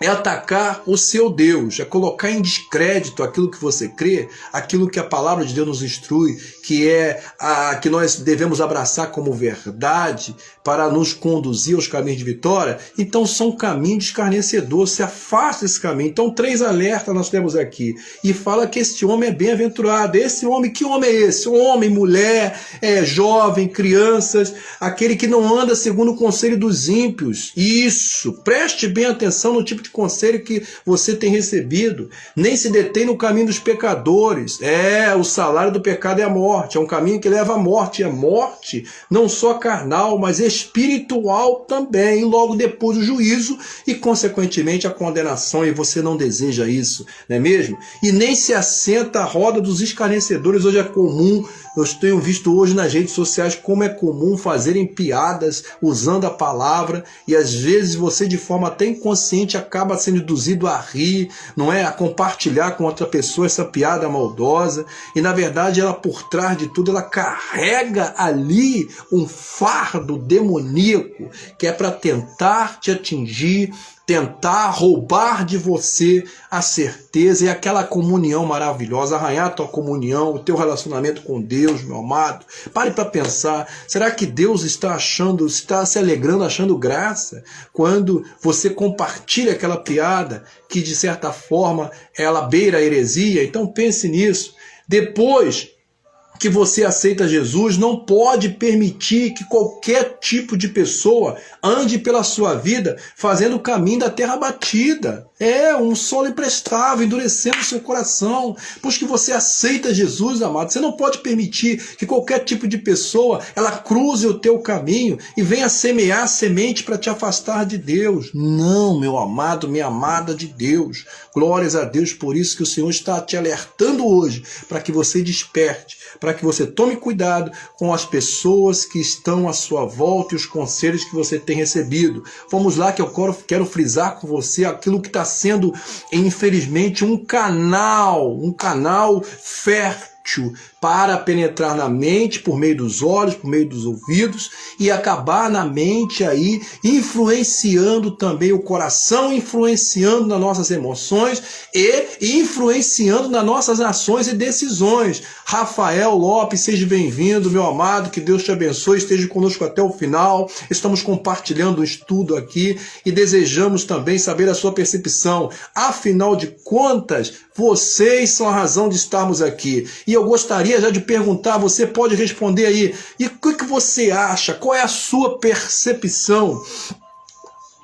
é atacar o seu Deus, é colocar em descrédito aquilo que você crê, aquilo que a palavra de Deus nos instrui, que é que nós devemos abraçar como verdade para nos conduzir aos caminhos de vitória. Então são caminhos escarnecedores, se afasta desse caminho. Então 3 alertas nós temos aqui, e fala que esse homem é bem-aventurado. Esse homem, que homem é esse? Homem, mulher, jovem, crianças, aquele que não anda segundo o conselho dos ímpios. Isso, preste bem atenção no tipo de conselho que você tem recebido. Nem se detém no caminho dos pecadores. O salário do pecado é a morte, é um caminho que leva à morte. É morte não só carnal, mas espiritual também. E logo depois o juízo e consequentemente a condenação, e você não deseja isso, não é mesmo? E nem se assenta à roda dos escarnecedores. Hoje é comum, eu tenho visto hoje nas redes sociais como é comum fazerem piadas usando a palavra, e às vezes você de forma até inconsciente acaba sendo induzido a rir, não é? A compartilhar com outra pessoa essa piada maldosa, e na verdade ela, por trás de tudo, ela carrega ali um fardo demoníaco que é para tentar te atingir, tentar roubar de você a certeza e aquela comunhão maravilhosa, arranhar a tua comunhão, o teu relacionamento com Deus, meu amado. Pare para pensar, será que Deus está se alegrando, achando graça quando você compartilha aquela piada que de certa forma ela beira a heresia? Então pense nisso. Depois, que você aceita Jesus não pode permitir que qualquer tipo de pessoa ande pela sua vida fazendo o caminho da terra batida. É um solo imprestável, endurecendo o seu coração. Pois que você aceita Jesus, amado, você não pode permitir que qualquer tipo de pessoa ela cruze o teu caminho e venha semear semente para te afastar de Deus. Não, meu amado, minha amada de Deus. Glórias a Deus, por isso que o Senhor está te alertando hoje, para que você desperte, para que você tome cuidado com as pessoas que estão à sua volta e os conselhos que você tem recebido. Vamos lá, que eu quero frisar com você aquilo que está sendo, infelizmente, um canal fértil para penetrar na mente por meio dos olhos, por meio dos ouvidos e acabar na mente aí, influenciando também o coração, influenciando nas nossas emoções e influenciando nas nossas ações e decisões. Rafael Lopes, seja bem-vindo, meu amado, que Deus te abençoe, esteja conosco até o final. Estamos compartilhando um estudo aqui e desejamos também saber a sua percepção. Afinal de contas, vocês são a razão de estarmos aqui. E eu gostaria já de perguntar, você pode responder aí, e o que você acha? Qual é a sua percepção?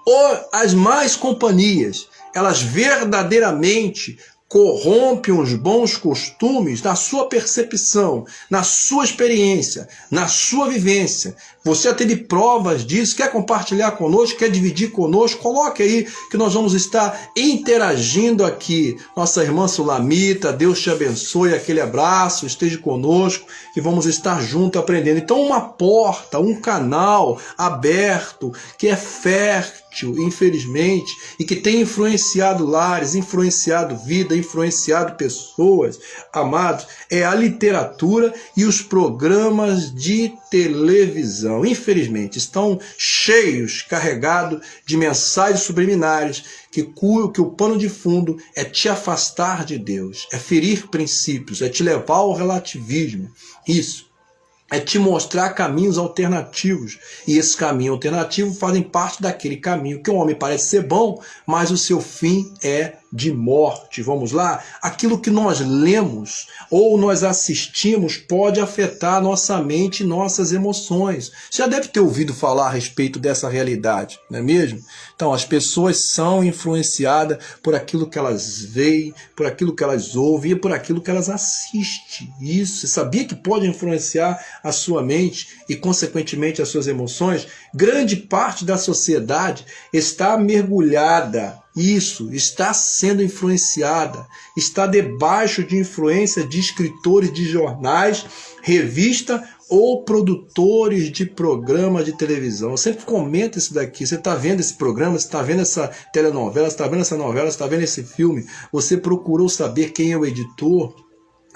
Ou as más companhias, elas verdadeiramente corrompem os bons costumes na sua percepção, na sua experiência, na sua vivência? Você já teve provas disso? Quer compartilhar conosco? Quer dividir conosco? Coloque aí que nós vamos estar interagindo aqui. Nossa irmã Sulamita, Deus te abençoe, aquele abraço, esteja conosco e vamos estar juntos aprendendo. Então uma porta, um canal aberto que é fértil, infelizmente, e que tem influenciado lares, influenciado vida, influenciado pessoas, amados, é a literatura e os programas de televisão. Infelizmente, estão cheios, carregados de mensagens subliminares que o pano de fundo é te afastar de Deus, é ferir princípios, é te levar ao relativismo. Isso é te mostrar caminhos alternativos. E esses caminhos alternativos fazem parte daquele caminho que o homem parece ser bom, mas o seu fim é de morte. Vamos lá? Aquilo que nós lemos ou nós assistimos pode afetar nossa mente e nossas emoções. Você já deve ter ouvido falar a respeito dessa realidade, não é mesmo? Então, as pessoas são influenciadas por aquilo que elas veem, por aquilo que elas ouvem e por aquilo que elas assistem. Isso, você sabia que pode influenciar a sua mente e, consequentemente, as suas emoções? Grande parte da sociedade está mergulhada, está sendo influenciada, está debaixo de influência de escritores de jornais, revista ou produtores de programa de televisão. Eu sempre comento isso daqui. Você está vendo esse programa, você está vendo essa telenovela, você está vendo essa novela, você está vendo esse filme, você procurou saber quem é o editor,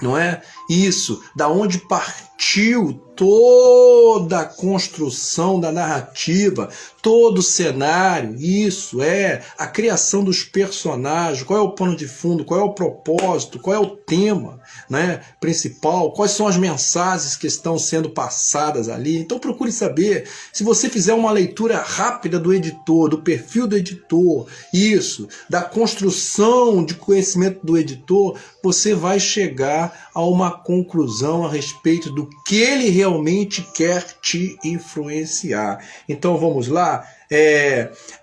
não é? Isso, da onde partiu toda a construção da narrativa, todo o cenário, isso é a criação dos personagens, qual é o pano de fundo, qual é o propósito, qual é o tema, né, principal, quais são as mensagens que estão sendo passadas ali. Então procure saber. Se você fizer uma leitura rápida do editor, do perfil do editor, isso, da construção de conhecimento do editor, você vai chegar a uma conclusão a respeito do que ele realmente quer te influenciar. Então vamos lá.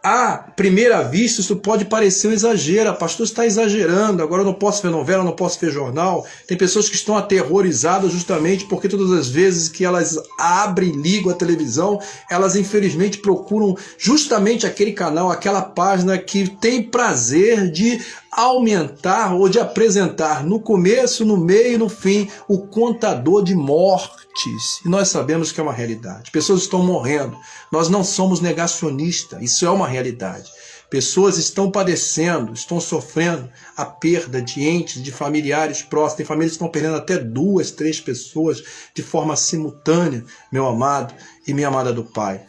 À primeira vista isso pode parecer um exagero. A pastor está exagerando, agora eu não posso ver novela, não posso ver jornal. Tem pessoas que estão aterrorizadas justamente porque todas as vezes que elas abrem e ligam a televisão, elas infelizmente procuram justamente aquele canal, aquela página que tem prazer de aumentar ou de apresentar no começo, no meio e no fim o contador de mortes. E nós sabemos que é uma realidade. Pessoas estão morrendo. Nós não somos negacionistas. Isso é uma realidade. Pessoas estão padecendo, estão sofrendo a perda de entes, de familiares próximos. Tem famílias que estão perdendo até 2, 3 pessoas de forma simultânea, meu amado e minha amada do Pai.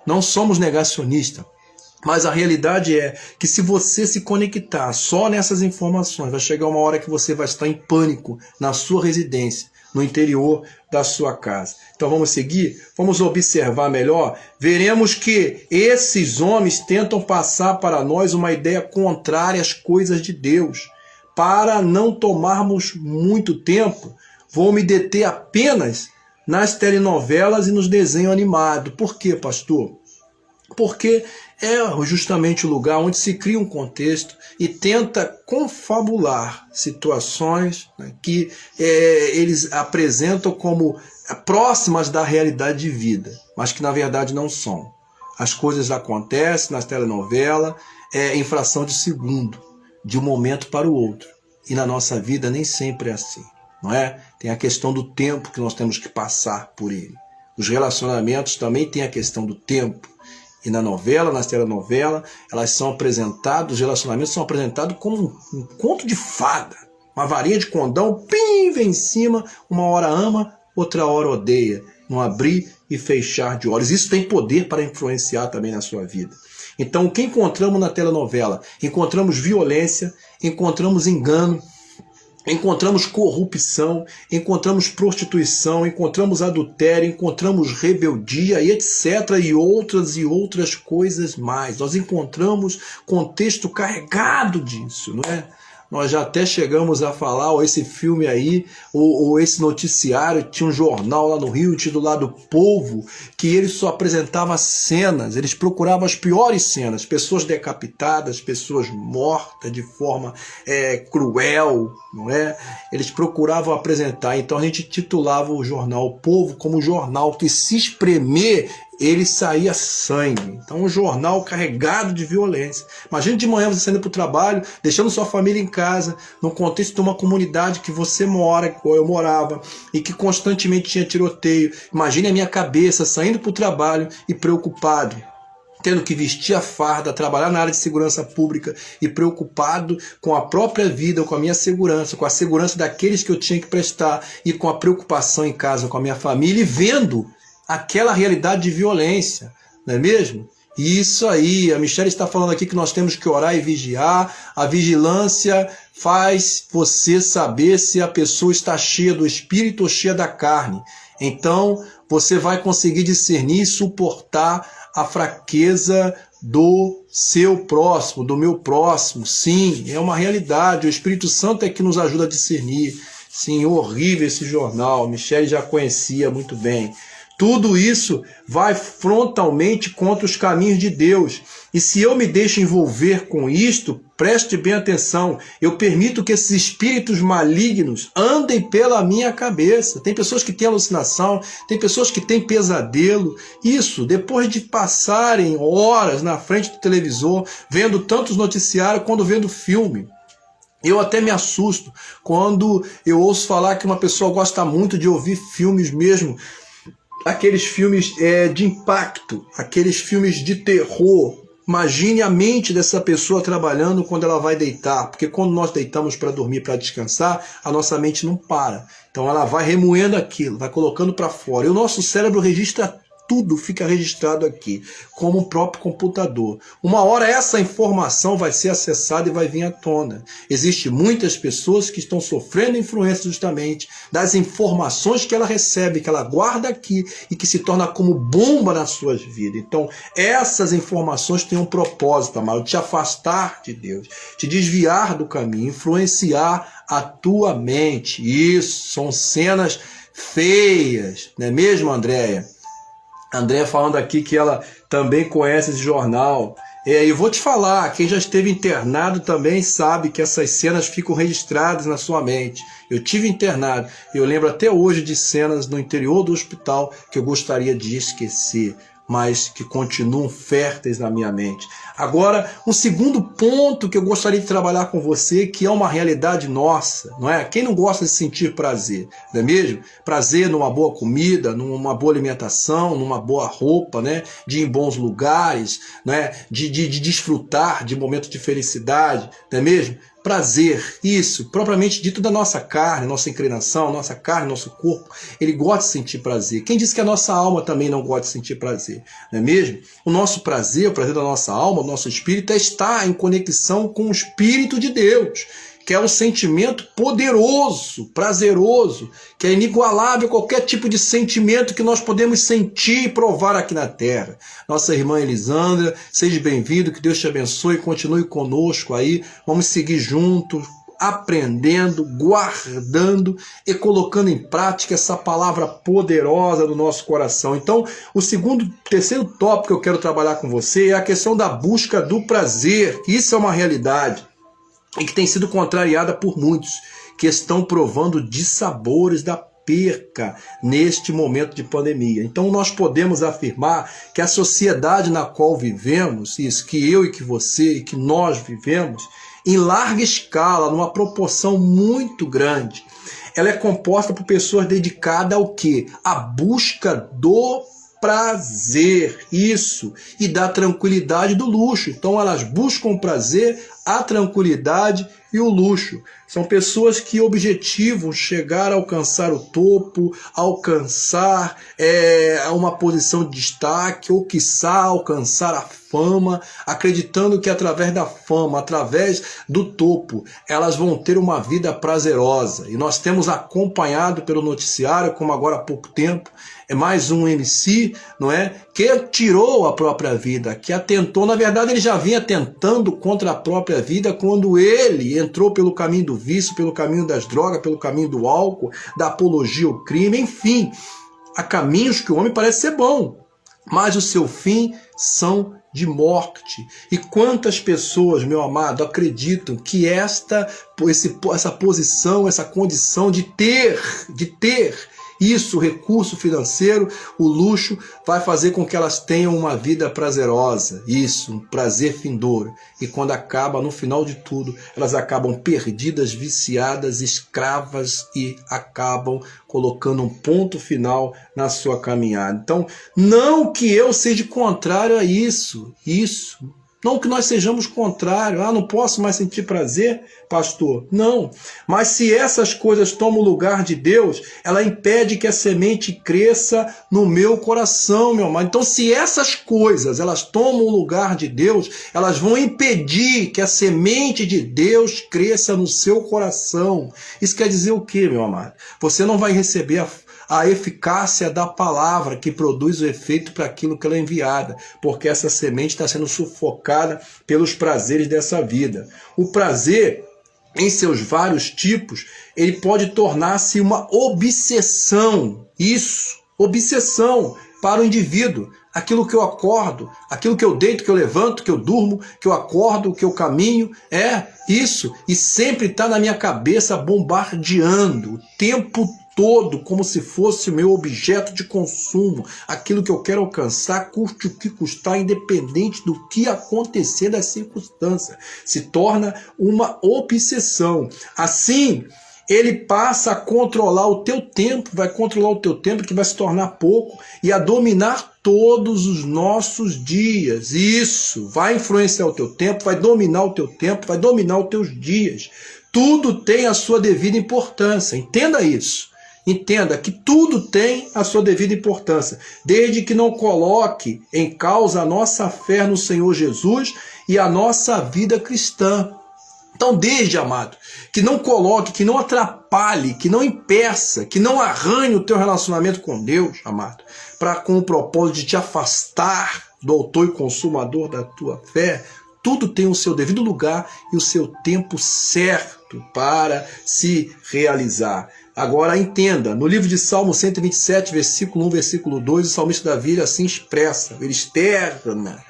Não somos negacionistas. Mas a realidade é que se você se conectar só nessas informações, vai chegar uma hora que você vai estar em pânico na sua residência, no interior da sua casa. Então vamos seguir? Vamos observar melhor? Veremos que esses homens tentam passar para nós uma ideia contrária às coisas de Deus. Para não tomarmos muito tempo, vou me deter apenas nas telenovelas e nos desenhos animados. Por quê, pastor? Porque é justamente o lugar onde se cria um contexto e tenta confabular situações, né, que eles apresentam como próximas da realidade de vida, mas que na verdade não são. As coisas acontecem nas telenovelas em fração de segundo, de um momento para o outro. E na nossa vida nem sempre é assim, não é? Tem a questão do tempo que nós temos que passar por ele. Os relacionamentos também têm a questão do tempo. E na novela, nas telenovelas, elas são apresentados, os relacionamentos são apresentados como um conto de fada. Uma varinha de condão, pim, vem em cima, uma hora ama, outra hora odeia. Um abrir e fechar de olhos. Isso tem poder para influenciar também na sua vida. Então, o que encontramos na telenovela? Encontramos violência, encontramos engano, encontramos corrupção, encontramos prostituição, encontramos adultério, encontramos rebeldia e etc. E outras coisas mais. Nós encontramos contexto carregado disso, não é? Nós já até chegamos a falar, ou esse filme aí, ou esse noticiário, tinha um jornal lá no Rio, intitulado Povo, que ele só apresentava cenas, eles procuravam as piores cenas, pessoas decapitadas, pessoas mortas de forma cruel, não é? Eles procuravam apresentar, então a gente titulava o jornal Povo como um jornal que se espremer, ele saía sangue. Então um jornal carregado de violência. Imagina de manhã você saindo para o trabalho, deixando sua família em casa, no contexto de uma comunidade que você mora, que eu morava, e que constantemente tinha tiroteio. Imagine a minha cabeça saindo para o trabalho e preocupado, tendo que vestir a farda, trabalhar na área de segurança pública e preocupado com a própria vida, com a minha segurança, com a segurança daqueles que eu tinha que prestar e com a preocupação em casa com a minha família e vendo aquela realidade de violência, não é mesmo? E isso aí, a Michelle está falando aqui que nós temos que orar e vigiar. A vigilância faz você saber se a pessoa está cheia do espírito ou cheia da carne. Então, você vai conseguir discernir e suportar a fraqueza do seu próximo, do meu próximo. Sim, é uma realidade. O Espírito Santo é que nos ajuda a discernir. Sim, horrível esse jornal. Michelle já conhecia muito bem. Tudo isso vai frontalmente contra os caminhos de Deus. E se eu me deixo envolver com isto, preste bem atenção, eu permito que esses espíritos malignos andem pela minha cabeça. Tem pessoas que têm alucinação, tem pessoas que têm pesadelo. Isso, depois de passarem horas na frente do televisor, vendo tantos noticiários quanto vendo filme. Eu até me assusto quando eu ouço falar que uma pessoa gosta muito de ouvir filmes mesmo, aqueles filmes de impacto, aqueles filmes de terror. Imagine a mente dessa pessoa trabalhando quando ela vai deitar, porque quando nós deitamos para dormir, para descansar, a nossa mente não para. Então ela vai remoendo aquilo, vai colocando para fora. E o nosso cérebro registra tudo, fica registrado aqui, como um próprio computador. Uma hora essa informação vai ser acessada e vai vir à tona. Existem muitas pessoas que estão sofrendo influência justamente das informações que ela recebe, que ela guarda aqui e que se torna como bomba nas suas vidas. Então, essas informações têm um propósito, amado, te afastar de Deus, te desviar do caminho, influenciar a tua mente. Isso, são cenas feias, não é mesmo, Andréia? Andréia falando aqui que ela também conhece esse jornal. Eu vou te falar, quem já esteve internado também sabe que essas cenas ficam registradas na sua mente. Eu tive internado, eu lembro até hoje de cenas no interior do hospital que eu gostaria de esquecer, mas que continuam férteis na minha mente. Agora, um segundo ponto que eu gostaria de trabalhar com você, que é uma realidade nossa, não é? Quem não gosta de sentir prazer, não é mesmo? Prazer numa boa comida, numa boa alimentação, numa boa roupa, né? De ir em bons lugares, né? De desfrutar de momentos de felicidade, não é mesmo? Prazer, isso, propriamente dito da nossa carne, nossa inclinação, nossa carne, nosso corpo, ele gosta de sentir prazer. Quem disse que a nossa alma também não gosta de sentir prazer, não é mesmo? O nosso prazer, o prazer da nossa alma, do nosso espírito, é estar em conexão com o Espírito de Deus, que é um sentimento poderoso, prazeroso, que é inigualável a qualquer tipo de sentimento que nós podemos sentir e provar aqui na Terra. Nossa irmã Elisandra, seja bem-vindo, que Deus te abençoe e continue conosco aí. Vamos seguir juntos, aprendendo, guardando e colocando em prática essa palavra poderosa no nosso coração. Então, terceiro tópico que eu quero trabalhar com você é a questão da busca do prazer. Isso é uma realidade e que tem sido contrariada por muitos que estão provando dissabores da perca neste momento de pandemia. Então nós podemos afirmar que a sociedade na qual vivemos, isso que eu e que você e que nós vivemos, em larga escala, numa proporção muito grande, ela é composta por pessoas dedicadas ao quê? À busca do prazer, isso, e da tranquilidade do luxo. Então elas buscam o prazer, a tranquilidade e o luxo. São pessoas que objetivam chegar a alcançar o topo, alcançar uma posição de destaque, ou quiçá alcançar a fama, acreditando que através da fama, através do topo, elas vão ter uma vida prazerosa. E nós temos acompanhado pelo noticiário, como agora há pouco tempo, é mais um MC, não é, que tirou a própria vida, que atentou, na verdade ele já vinha tentando contra a própria vida quando ele entrou pelo caminho do vício, pelo caminho das drogas, pelo caminho do álcool, da apologia ao crime, enfim, há caminhos que o homem parece ser bom, mas o seu fim são de morte. E quantas pessoas, meu amado, acreditam que essa posição, essa condição de ter isso, recurso financeiro, o luxo, vai fazer com que elas tenham uma vida prazerosa. Isso, um prazer findouro. E quando acaba, no final de tudo, elas acabam perdidas, viciadas, escravas e acabam colocando um ponto final na sua caminhada. Então, não que eu seja contrário a isso. Não que nós sejamos contrários. Não posso mais sentir prazer, pastor. Não. Mas se essas coisas tomam o lugar de Deus, ela impede que a semente cresça no meu coração, meu amado. Então, se essas coisas, elas tomam o lugar de Deus, elas vão impedir que a semente de Deus cresça no seu coração. Isso quer dizer o quê, meu amado? Você não vai receber a eficácia da palavra que produz o efeito para aquilo que ela é enviada, porque essa semente está sendo sufocada pelos prazeres dessa vida. O prazer, em seus vários tipos, ele pode tornar-se uma obsessão. Isso, obsessão para o indivíduo. Aquilo que eu acordo, aquilo que eu deito, que eu levanto, que eu durmo, que eu acordo, que eu caminho, isso. E sempre está na minha cabeça bombardeando o tempo todo, como se fosse o meu objeto de consumo, aquilo que eu quero alcançar, custe o que custar, independente do que acontecer das circunstâncias. Se torna uma obsessão. Assim, ele passa a controlar o teu tempo, vai controlar o teu tempo, que vai se tornar pouco, e a dominar todos os nossos dias. Isso vai influenciar o teu tempo, vai dominar o teu tempo, vai dominar os teus dias. Tudo tem a sua devida importância. Entenda isso. Entenda que tudo tem a sua devida importância, desde que não coloque em causa a nossa fé no Senhor Jesus e a nossa vida cristã. Então, desde, amado, que não coloque, que não atrapalhe, que não impeça, que não arranhe o teu relacionamento com Deus, amado, com o propósito de te afastar do autor e consumador da tua fé. Tudo tem o seu devido lugar e o seu tempo certo para se realizar. Agora entenda, no livro de Salmo 127, versículo 1, versículo 2, o salmista Davi assim expressa, ele externa,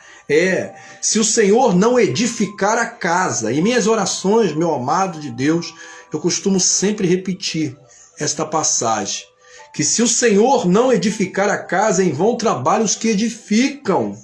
se o Senhor não edificar a casa, em minhas orações, meu amado de Deus, eu costumo sempre repetir esta passagem, que se o Senhor não edificar a casa, em vão trabalham os que edificam.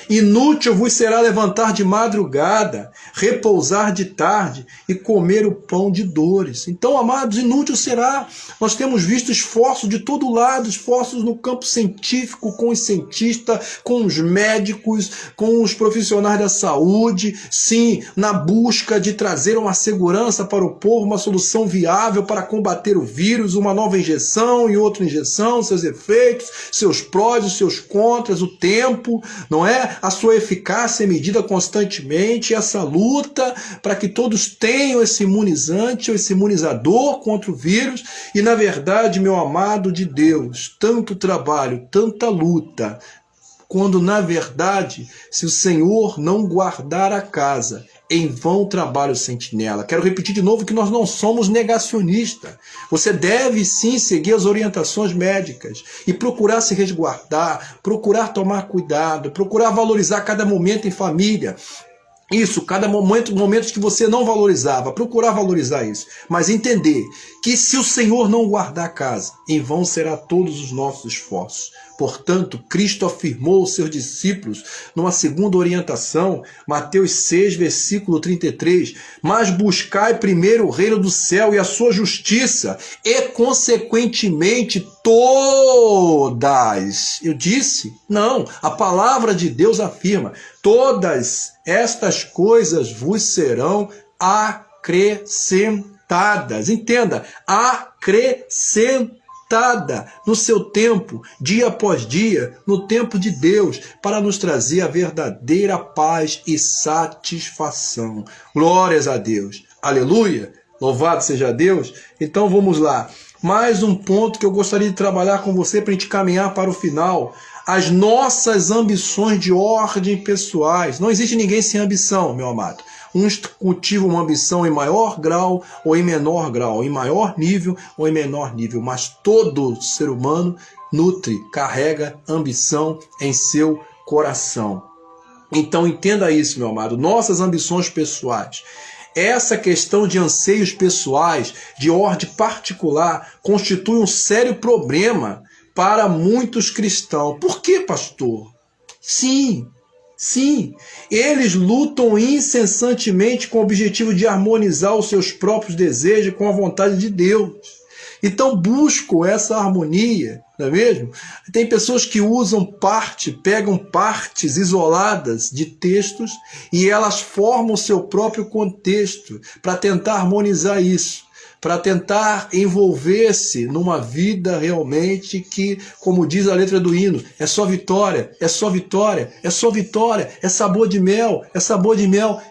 Inútil vos será levantar de madrugada, repousar de tarde e comer o pão de dores. Então, amados, inútil será. Nós temos visto esforços de todo lado, esforços no campo científico, com os cientistas, com os médicos, com os profissionais da saúde, sim, na busca de trazer uma segurança para o povo, uma solução viável para combater o vírus, uma nova injeção e outra injeção, seus efeitos, seus prós e seus contras, o tempo, não é? A sua eficácia é medida constantemente, essa luta para que todos tenham esse imunizante ou esse imunizador contra o vírus. E, na verdade, meu amado de Deus, tanto trabalho, tanta luta, quando, na verdade, se o Senhor não guardar a casa, em vão trabalha o sentinela. Quero repetir de novo que nós não somos negacionistas. Você deve sim seguir as orientações médicas e procurar se resguardar, procurar tomar cuidado, procurar valorizar cada momento em família. Isso, cada momentos que você não valorizava, procurar valorizar isso. Mas entender que se o Senhor não guardar a casa, em vão será todos os nossos esforços. Portanto, Cristo afirmou aos seus discípulos, numa segunda orientação, Mateus 6, versículo 33, mas buscai primeiro o reino do céu e a sua justiça, e consequentemente todas. Eu disse? Não, a palavra de Deus afirma, todas estas coisas vos serão acrescentadas. Entenda, acrescentadas no seu tempo, dia após dia, no tempo de Deus, para nos trazer a verdadeira paz e satisfação. Glórias a Deus. Aleluia. Louvado seja Deus. Então vamos lá. Mais um ponto que eu gostaria de trabalhar com você para a gente caminhar para o final. As nossas ambições de ordem pessoais. Não existe ninguém sem ambição, meu amado. Uns cultivam uma ambição em maior grau ou em menor grau, em maior nível ou em menor nível, mas todo ser humano nutre, carrega ambição em seu coração. Então entenda isso, meu amado, nossas ambições pessoais. Essa questão de anseios pessoais, de ordem particular, constitui um sério problema para muitos cristãos. Por que, pastor? Sim, eles lutam incessantemente com o objetivo de harmonizar os seus próprios desejos com a vontade de Deus. Então buscam essa harmonia, não é mesmo? Tem pessoas que pegam partes isoladas de textos e elas formam o seu próprio contexto para tentar harmonizar isso, para tentar envolver-se numa vida realmente que, como diz a letra do hino, é só vitória, é só vitória, é só vitória, é sabor de mel,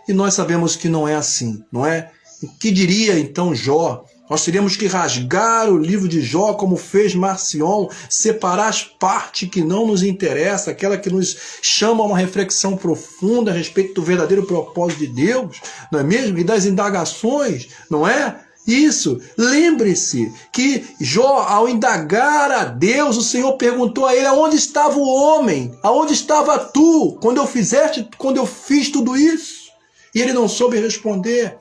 e nós sabemos que não é assim, não é? O que diria então Jó? Nós teríamos que rasgar o livro de Jó, como fez Marcion, separar as partes que não nos interessam, aquela que nos chama a uma reflexão profunda a respeito do verdadeiro propósito de Deus, não é mesmo? E das indagações, não é? Isso, lembre-se que Jó, ao indagar a Deus, o Senhor perguntou a ele: aonde estava o homem? Aonde estava tu quando eu fiz tudo isso? E ele não soube responder.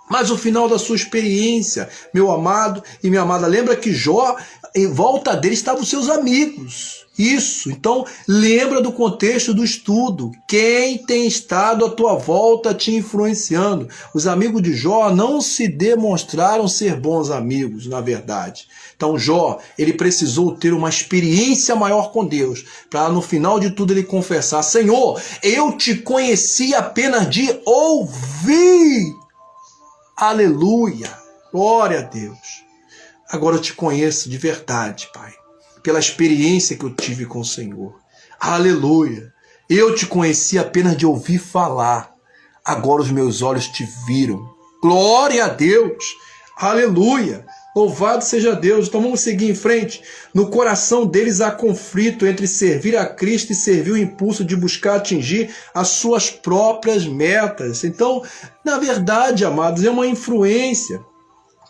Mas o final da sua experiência, meu amado e minha amada, lembra que Jó, em volta dele estavam os seus amigos. Isso, então lembra do contexto do estudo. Quem tem estado à tua volta te influenciando? Os amigos de Jó não se demonstraram ser bons amigos, na verdade. Então Jó, ele precisou ter uma experiência maior com Deus, para no final de tudo ele confessar: Senhor, eu te conheci apenas de ouvir. Aleluia, glória a Deus. Agora eu te conheço de verdade, Pai, pela experiência que eu tive com o Senhor. Aleluia, eu te conheci apenas de ouvir falar. Agora os meus olhos te viram. Glória a Deus, aleluia. Louvado seja Deus. Então vamos seguir em frente. No coração deles há conflito entre servir a Cristo e servir o impulso de buscar atingir as suas próprias metas. Então, na verdade, amados, é uma influência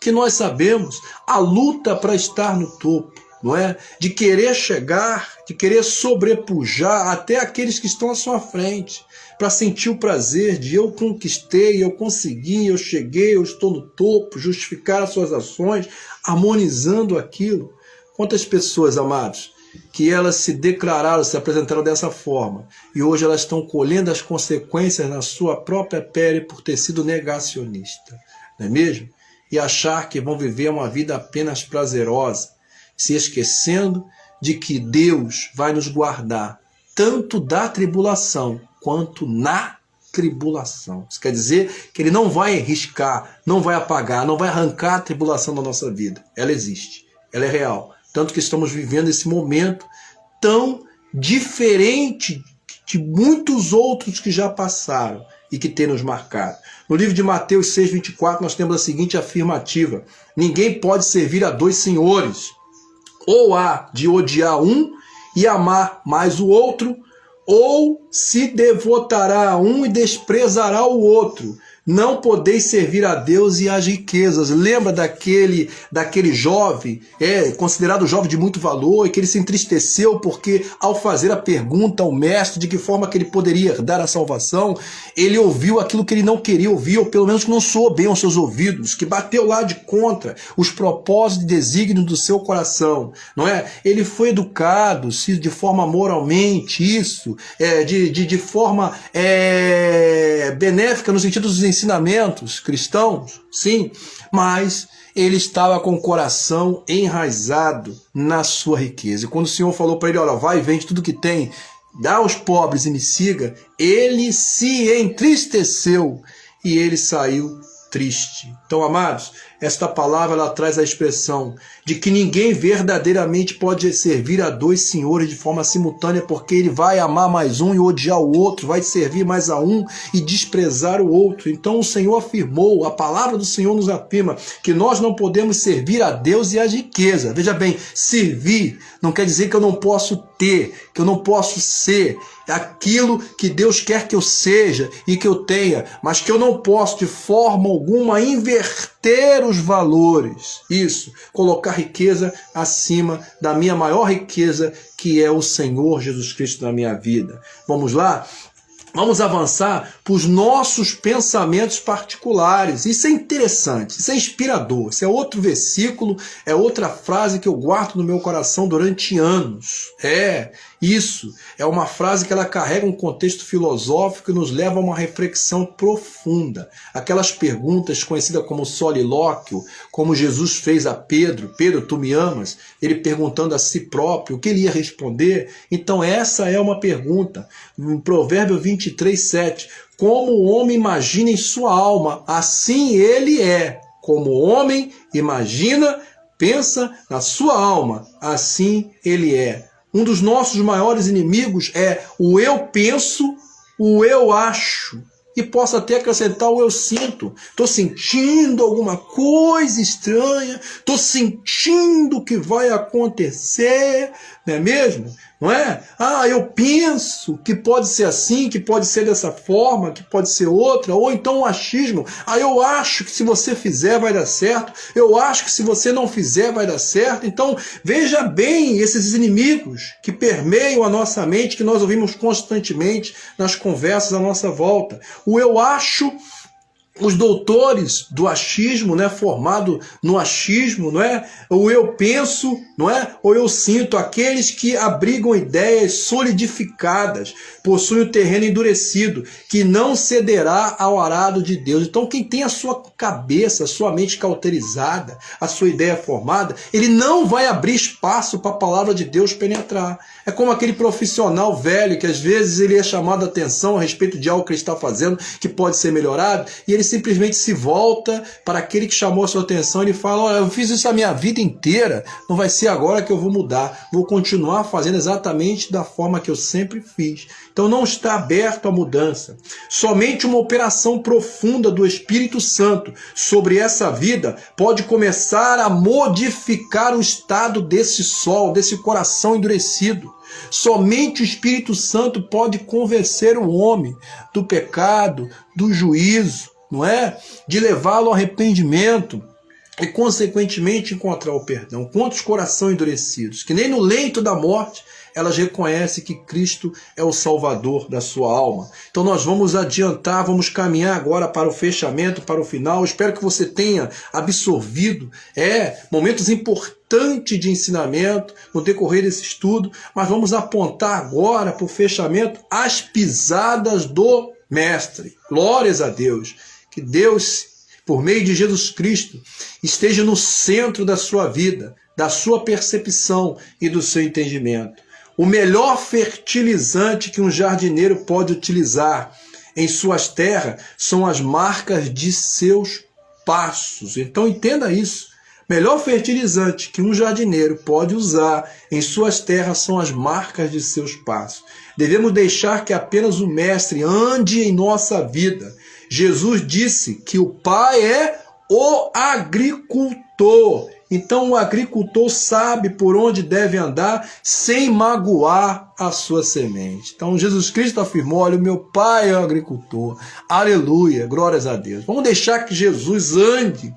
que nós sabemos, a luta para estar no topo, não é? De querer chegar, de querer sobrepujar até aqueles que estão à sua frente, para sentir o prazer de eu conquistei, eu consegui, eu cheguei, eu estou no topo, justificar as suas ações, harmonizando aquilo. Quantas pessoas, amados, que elas se declararam, se apresentaram dessa forma, e hoje elas estão colhendo as consequências na sua própria pele por ter sido negacionista, não é mesmo? E achar que vão viver uma vida apenas prazerosa, se esquecendo de que Deus vai nos guardar tanto da tribulação quanto na tribulação. Isso quer dizer que Ele não vai riscar, não vai apagar, não vai arrancar a tribulação da nossa vida. Ela existe, ela é real. Tanto que estamos vivendo esse momento tão diferente de muitos outros que já passaram e que têm nos marcado. No livro de Mateus 6,24, nós temos a seguinte afirmativa: ninguém pode servir a dois senhores, ou há de odiar um e amar mais o outro, ou se devotará a um e desprezará o outro. Não podeis servir a Deus e às riquezas. Lembra daquele jovem, considerado jovem de muito valor, e que ele se entristeceu porque, ao fazer a pergunta ao mestre de que forma que ele poderia dar a salvação, ele ouviu aquilo que ele não queria ouvir, ou pelo menos que não soou bem aos seus ouvidos, que bateu lá de contra os propósitos e desígnios do seu coração, não é? Ele foi educado de forma moralmente, de forma benéfica no sentido dos ensinamentos cristãos, sim, mas ele estava com o coração enraizado na sua riqueza. E quando o Senhor falou para ele, olha, vai, vende tudo que tem, dá aos pobres e me siga, ele se entristeceu e ele saiu triste. Então, amados, esta palavra ela traz a expressão de que ninguém verdadeiramente pode servir a dois senhores de forma simultânea, porque ele vai amar mais um e odiar o outro, vai servir mais a um e desprezar o outro. Então o Senhor afirmou, a palavra do Senhor nos afirma que nós não podemos servir a Deus e a riqueza. Veja bem, servir não quer dizer que eu não posso ter, que eu não posso ser aquilo que Deus quer que eu seja e que eu tenha, mas que eu não posso de forma alguma inverter os valores. Isso, colocar riqueza acima da minha maior riqueza, que é o Senhor Jesus Cristo na minha vida. Vamos lá? Vamos avançar para os nossos pensamentos particulares. Isso é interessante, isso é inspirador. Isso é outro versículo, é outra frase que eu guardo no meu coração durante anos. Isso é uma frase que ela carrega um contexto filosófico e nos leva a uma reflexão profunda. Aquelas perguntas conhecidas como solilóquio, como Jesus fez a Pedro, Pedro, tu me amas? Ele perguntando a si próprio o que ele ia responder. Então essa é uma pergunta. Em Provérbio 23:7, como o homem imagina em sua alma, assim ele é. Como o homem imagina, pensa na sua alma, assim ele é. Um dos nossos maiores inimigos é o eu penso, o eu acho. E posso até acrescentar o eu sinto. Estou sentindo alguma coisa estranha, estou sentindo que vai acontecer, não é mesmo? Não é? Eu penso que pode ser assim, que pode ser dessa forma, que pode ser outra, ou então o achismo. Eu acho que se você fizer vai dar certo, eu acho que se você não fizer vai dar certo. Então, veja bem esses inimigos que permeiam a nossa mente, que nós ouvimos constantemente nas conversas à nossa volta. O eu acho, os doutores do achismo, né, formado no achismo, não é? O eu penso, não é? Ou eu sinto, aqueles que abrigam ideias solidificadas, possuem o terreno endurecido, que não cederá ao arado de Deus. Então quem tem a sua cabeça, a sua mente cauterizada, a sua ideia formada, ele não vai abrir espaço para a palavra de Deus penetrar. É como aquele profissional velho que às vezes ele é chamado a atenção a respeito de algo que ele está fazendo que pode ser melhorado, e ele simplesmente se volta para aquele que chamou a sua atenção e ele fala, olha, eu fiz isso a minha vida inteira, não vai ser agora que eu vou mudar, vou continuar fazendo exatamente da forma que eu sempre fiz. Então não está aberto à mudança. Somente uma operação profunda do Espírito Santo sobre essa vida pode começar a modificar o estado desse sol, desse coração endurecido. Somente o Espírito Santo pode convencer o homem do pecado, do juízo, não é? De levá-lo ao arrependimento e, consequentemente, encontrar o perdão. Quantos corações endurecidos, que nem no leito da morte elas reconhecem que Cristo é o Salvador da sua alma. Então nós vamos adiantar, vamos caminhar agora para o fechamento, para o final. Espero que você tenha absorvido momentos importantes de ensinamento no decorrer desse estudo, mas vamos apontar agora para o fechamento as pisadas do Mestre. Glórias a Deus. Que Deus, por meio de Jesus Cristo, esteja no centro da sua vida, da sua percepção e do seu entendimento. O melhor fertilizante que um jardineiro pode utilizar em suas terras são as marcas de seus passos. Então entenda isso. Melhor fertilizante que um jardineiro pode usar em suas terras são as marcas de seus passos. Devemos deixar que apenas o Mestre ande em nossa vida. Jesus disse que o Pai é o agricultor Então o agricultor sabe por onde deve andar sem magoar a sua semente. Então Jesus Cristo afirmou, olha, o meu pai é um agricultor. Aleluia, glórias a Deus. Vamos deixar que Jesus ande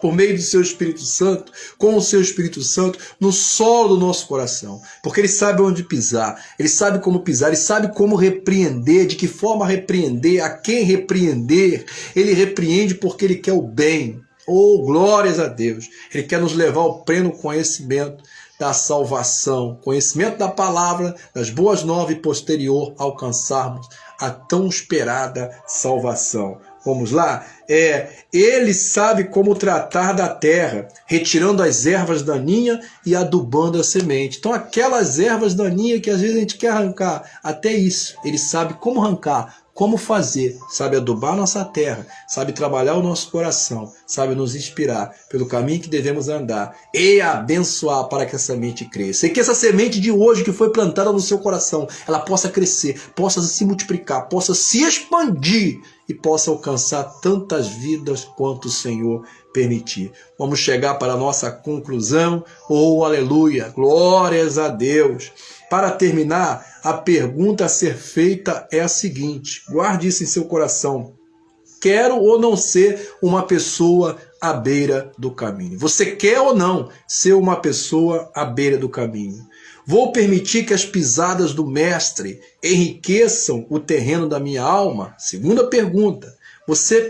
por meio do seu Espírito Santo, com o seu Espírito Santo, no solo do nosso coração. Porque ele sabe onde pisar, ele sabe como pisar, ele sabe como repreender, de que forma repreender, a quem repreender. Ele repreende porque ele quer o bem. Oh, glórias a Deus! Ele quer nos levar ao pleno conhecimento da salvação, conhecimento da palavra, das boas novas e posterior alcançarmos a tão esperada salvação. Vamos lá? Ele sabe como tratar da terra, retirando as ervas daninhas e adubando a semente. Então aquelas ervas daninhas que às vezes a gente quer arrancar, até isso, ele sabe como arrancar, como fazer, sabe adubar nossa terra, sabe trabalhar o nosso coração, sabe nos inspirar pelo caminho que devemos andar e abençoar para que a semente cresça. E que essa semente de hoje que foi plantada no seu coração, ela possa crescer, possa se multiplicar, possa se expandir e possa alcançar tantas vidas quanto o Senhor permitir. Vamos chegar para a nossa conclusão. Oh, aleluia! Glórias a Deus! Para terminar, a pergunta a ser feita é a seguinte, guarde isso em seu coração. Quero ou não ser uma pessoa à beira do caminho? Você quer ou não ser uma pessoa à beira do caminho? Vou permitir que as pisadas do mestre enriqueçam o terreno da minha alma? Segunda pergunta. Você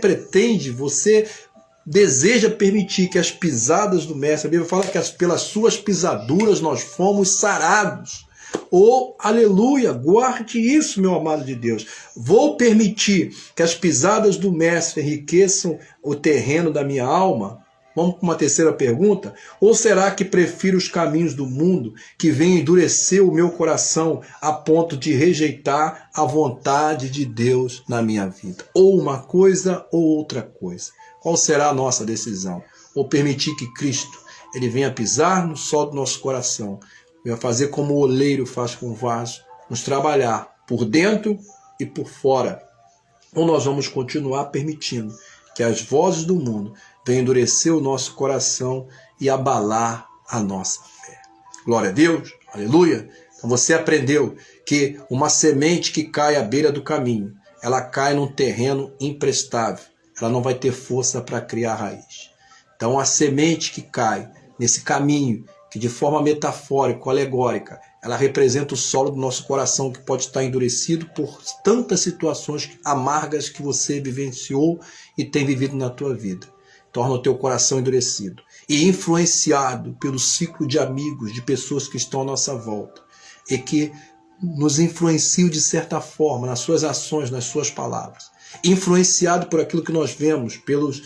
deseja permitir que as pisadas do mestre, a Bíblia fala que pelas suas pisaduras nós fomos sarados. Oh, aleluia, guarde isso, meu amado de Deus. Vou permitir que as pisadas do mestre enriqueçam o terreno da minha alma? Vamos para uma terceira pergunta? Ou será que prefiro os caminhos do mundo que vem endurecer o meu coração a ponto de rejeitar a vontade de Deus na minha vida? Ou uma coisa ou outra coisa. Qual será a nossa decisão? Ou permitir que Cristo ele venha pisar no solo do nosso coração, venha fazer como o oleiro faz com o vaso, nos trabalhar por dentro e por fora. Ou nós vamos continuar permitindo que as vozes do mundo venham endurecer o nosso coração e abalar a nossa fé. Glória a Deus, aleluia. Então você aprendeu que uma semente que cai à beira do caminho, ela cai num terreno imprestável, ela não vai ter força para criar raiz. Então a semente que cai nesse caminho, que de forma metafórica, alegórica, ela representa o solo do nosso coração que pode estar endurecido por tantas situações amargas que você vivenciou e tem vivido na tua vida. Torna o teu coração endurecido e influenciado pelo ciclo de amigos, de pessoas que estão à nossa volta e que nos influenciam de certa forma nas suas ações, nas suas palavras. Influenciado por aquilo que nós vemos pelos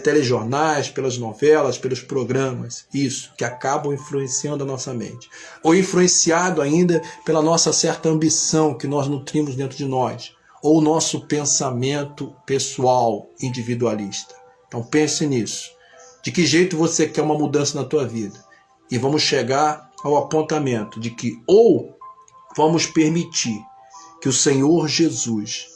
telejornais, pelas novelas, pelos programas, isso, que acabam influenciando a nossa mente. Ou influenciado ainda pela nossa certa ambição que nós nutrimos dentro de nós, ou o nosso pensamento pessoal, individualista. Então pense nisso. De que jeito você quer uma mudança na tua vida? E vamos chegar ao apontamento de que ou vamos permitir que o Senhor Jesus,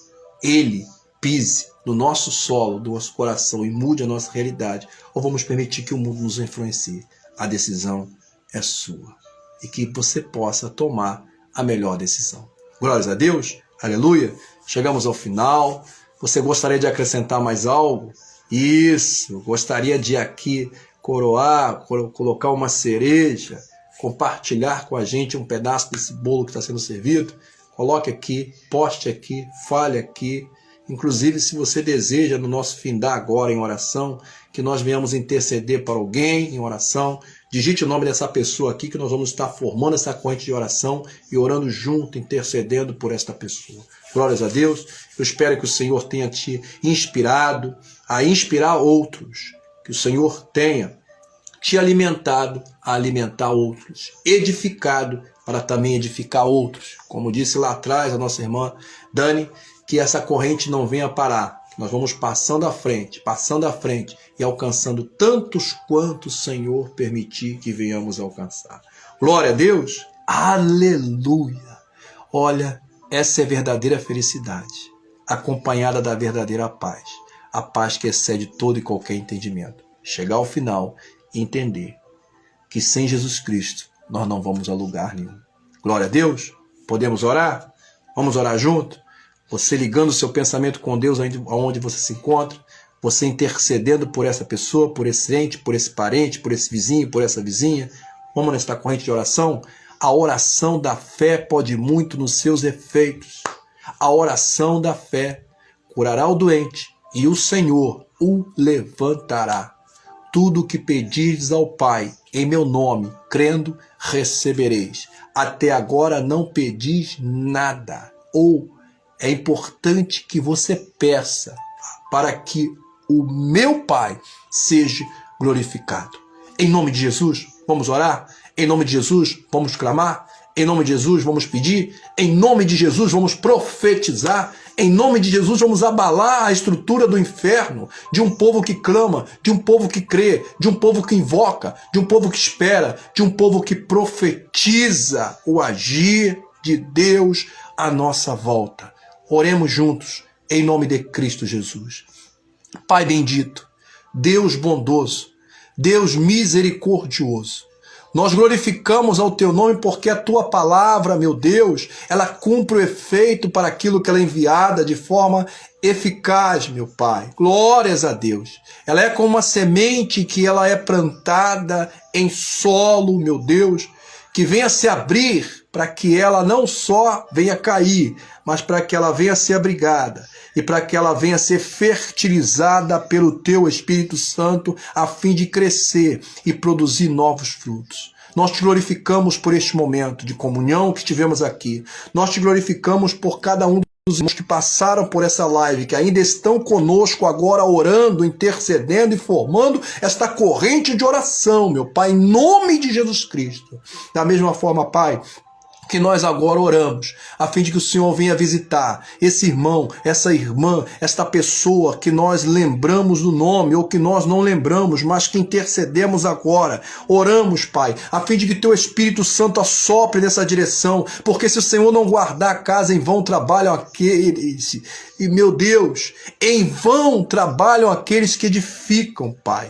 Ele pise no nosso solo, do nosso coração e mude a nossa realidade, ou vamos permitir que o mundo nos influencie. A decisão é sua e que você possa tomar a melhor decisão. Glórias a Deus, aleluia. Chegamos ao final. Você gostaria de acrescentar mais algo? Isso, gostaria de aqui coroar, colocar uma cereja, compartilhar com a gente um pedaço desse bolo que está sendo servido? Coloque aqui, poste aqui, fale aqui. Inclusive, se você deseja, no nosso findar agora em oração, que nós venhamos interceder para alguém em oração, digite o nome dessa pessoa aqui, que nós vamos estar formando essa corrente de oração e orando junto, intercedendo por esta pessoa. Glórias a Deus. Eu espero que o Senhor tenha te inspirado a inspirar outros, que o Senhor tenha te alimentado a alimentar outros, edificado para também edificar outros. Como disse lá atrás a nossa irmã Dani, que essa corrente não venha parar. Nós vamos passando à frente e alcançando tantos quanto o Senhor permitir que venhamos alcançar. Glória a Deus! Aleluia! Olha, essa é a verdadeira felicidade, acompanhada da verdadeira paz. A paz que excede todo e qualquer entendimento. chegar ao final e entender que sem Jesus Cristo nós não vamos a lugar nenhum. Glória a Deus. Podemos orar? Vamos orar junto? Você ligando o seu pensamento com Deus aonde você se encontra, você intercedendo por essa pessoa, por esse ente, por esse parente, por esse vizinho, por essa vizinha. Vamos nesta corrente de oração? A oração da fé pode muito nos seus efeitos. A oração da fé curará o doente e o Senhor o levantará. Tudo o que pedirdes ao Pai em meu nome, crendo, recebereis. Até agora não pedis nada. Ou é importante que você peça para que o meu Pai seja glorificado. Em nome de Jesus, vamos orar? Em nome de Jesus, vamos clamar? Em nome de Jesus, vamos pedir? Em nome de Jesus, vamos profetizar? Em nome de Jesus, vamos abalar a estrutura do inferno, de um povo que clama, de um povo que crê, de um povo que invoca, de um povo que espera, de um povo que profetiza o agir de Deus à nossa volta. Oremos juntos, em nome de Cristo Jesus. Pai bendito, Deus bondoso, Deus misericordioso, nós glorificamos ao teu nome porque a tua palavra, meu Deus, ela cumpre o efeito para aquilo que ela é enviada de forma eficaz, meu Pai. Glórias a Deus. Ela é como uma semente que ela é plantada em solo, meu Deus, que venha se abrir para que ela não só venha cair, mas para que ela venha ser abrigada e para que ela venha ser fertilizada pelo teu Espírito Santo a fim de crescer e produzir novos frutos. Nós te glorificamos por este momento de comunhão que tivemos aqui. Nós te glorificamos por cada um dos irmãos que passaram por essa live, que ainda estão conosco agora orando, intercedendo e formando esta corrente de oração, meu Pai, em nome de Jesus Cristo. Da mesma forma, Pai, que nós agora oramos, a fim de que o Senhor venha visitar esse irmão, essa irmã, esta pessoa que nós lembramos do nome ou que nós não lembramos, mas que intercedemos agora. Oramos, Pai, a fim de que teu Espírito Santo assopre nessa direção, porque se o Senhor não guardar a casa, em vão trabalham aqueles. E, meu Deus, em vão trabalham aqueles que edificam, Pai.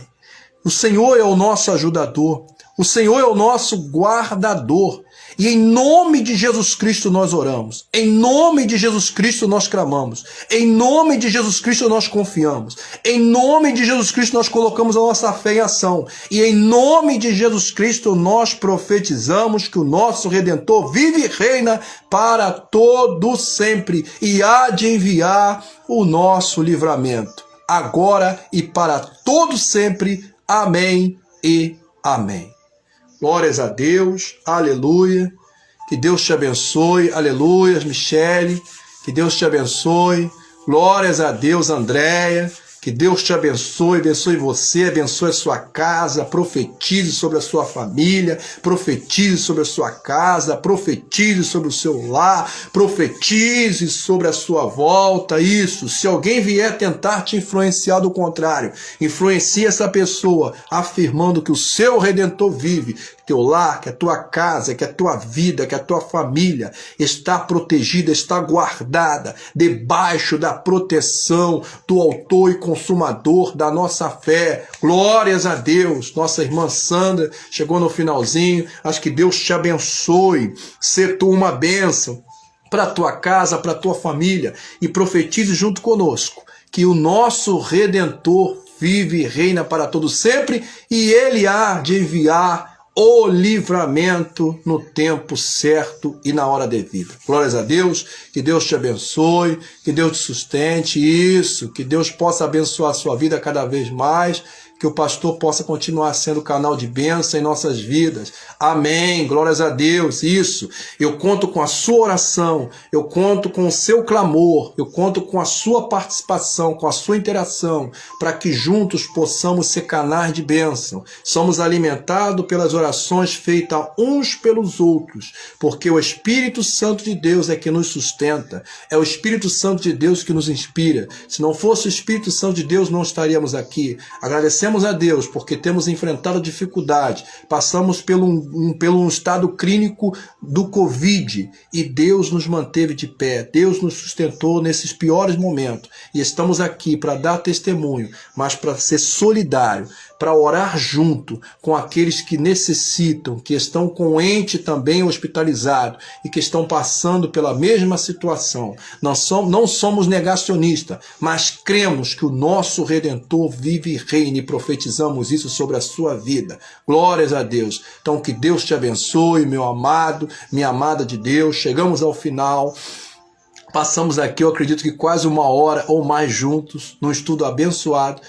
O Senhor é o nosso ajudador, o Senhor é o nosso guardador. E em nome de Jesus Cristo nós oramos, em nome de Jesus Cristo nós clamamos, em nome de Jesus Cristo nós confiamos, em nome de Jesus Cristo nós colocamos a nossa fé em ação, e em nome de Jesus Cristo nós profetizamos que o nosso Redentor vive e reina para todo sempre, e há de enviar o nosso livramento, agora e para todo sempre. Amém e amém. Glórias a Deus, aleluia, que Deus te abençoe, aleluia, Michele, que Deus te abençoe, glórias a Deus, Andréia, que Deus te abençoe, abençoe você, abençoe a sua casa, profetize sobre a sua família, profetize sobre a sua casa, profetize sobre o seu lar, profetize sobre a sua volta, isso. Se alguém vier tentar te influenciar do contrário, influencie essa pessoa, afirmando que o seu Redentor vive, que teu lar, que a tua casa, que a tua vida, que a tua família está protegida, está guardada, debaixo da proteção do autor e consumador da nossa fé. Glórias a Deus. Nossa irmã Sandra chegou no finalzinho. Acho que Deus te abençoe. Ser tu uma bênção para a tua casa, para a tua família, e profetize junto conosco que o nosso Redentor vive e reina para todo sempre, e ele há de enviar o livramento no tempo certo e na hora devida. Glórias a Deus, que Deus te abençoe, que Deus te sustente, isso, que Deus possa abençoar a sua vida cada vez mais, que o pastor possa continuar sendo canal de bênção em nossas vidas. Amém, glórias a Deus, isso. Eu conto com a sua oração, eu conto com o seu clamor, eu conto com a sua participação, com a sua interação, para que juntos possamos ser canais de bênção. Somos alimentados pelas orações feitas uns pelos outros, porque o Espírito Santo de Deus é que nos sustenta, é o Espírito Santo de Deus que nos inspira. Se não fosse o Espírito Santo de Deus, não estaríamos aqui. Agradecemos a Deus porque temos enfrentado dificuldade, passamos pelo um estado clínico do Covid e Deus nos manteve de pé, Deus nos sustentou nesses piores momentos e estamos aqui para dar testemunho, mas para ser solidário, para orar junto com aqueles que necessitam, que estão com o ente também hospitalizado e que estão passando pela mesma situação. Não somos negacionistas, mas cremos que o nosso Redentor vive e reina e profetizamos isso sobre a sua vida. Glórias a Deus. Então que Deus te abençoe, meu amado, minha amada de Deus. Chegamos ao final. Passamos aqui, eu acredito que quase 1 hora ou mais juntos, num estudo abençoado.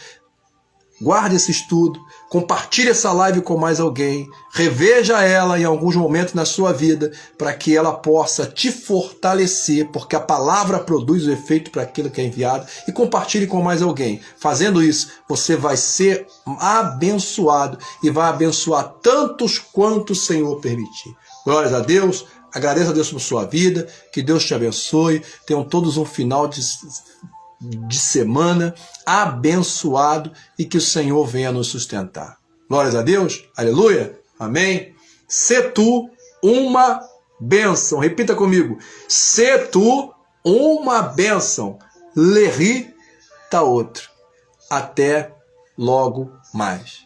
Guarde esse estudo, compartilhe essa live com mais alguém, reveja ela em alguns momentos na sua vida, para que ela possa te fortalecer, porque a palavra produz o efeito para aquilo que é enviado, e compartilhe com mais alguém. Fazendo isso, você vai ser abençoado e vai abençoar tantos quanto o Senhor permitir. Glórias a Deus. Agradeço a Deus por sua vida, que Deus te abençoe, tenham todos um final de semana abençoado e que o Senhor venha nos sustentar. Glórias a Deus, aleluia, amém. Sê tu uma bênção, repita comigo, sê tu uma bênção, leri tá outro. Até logo mais.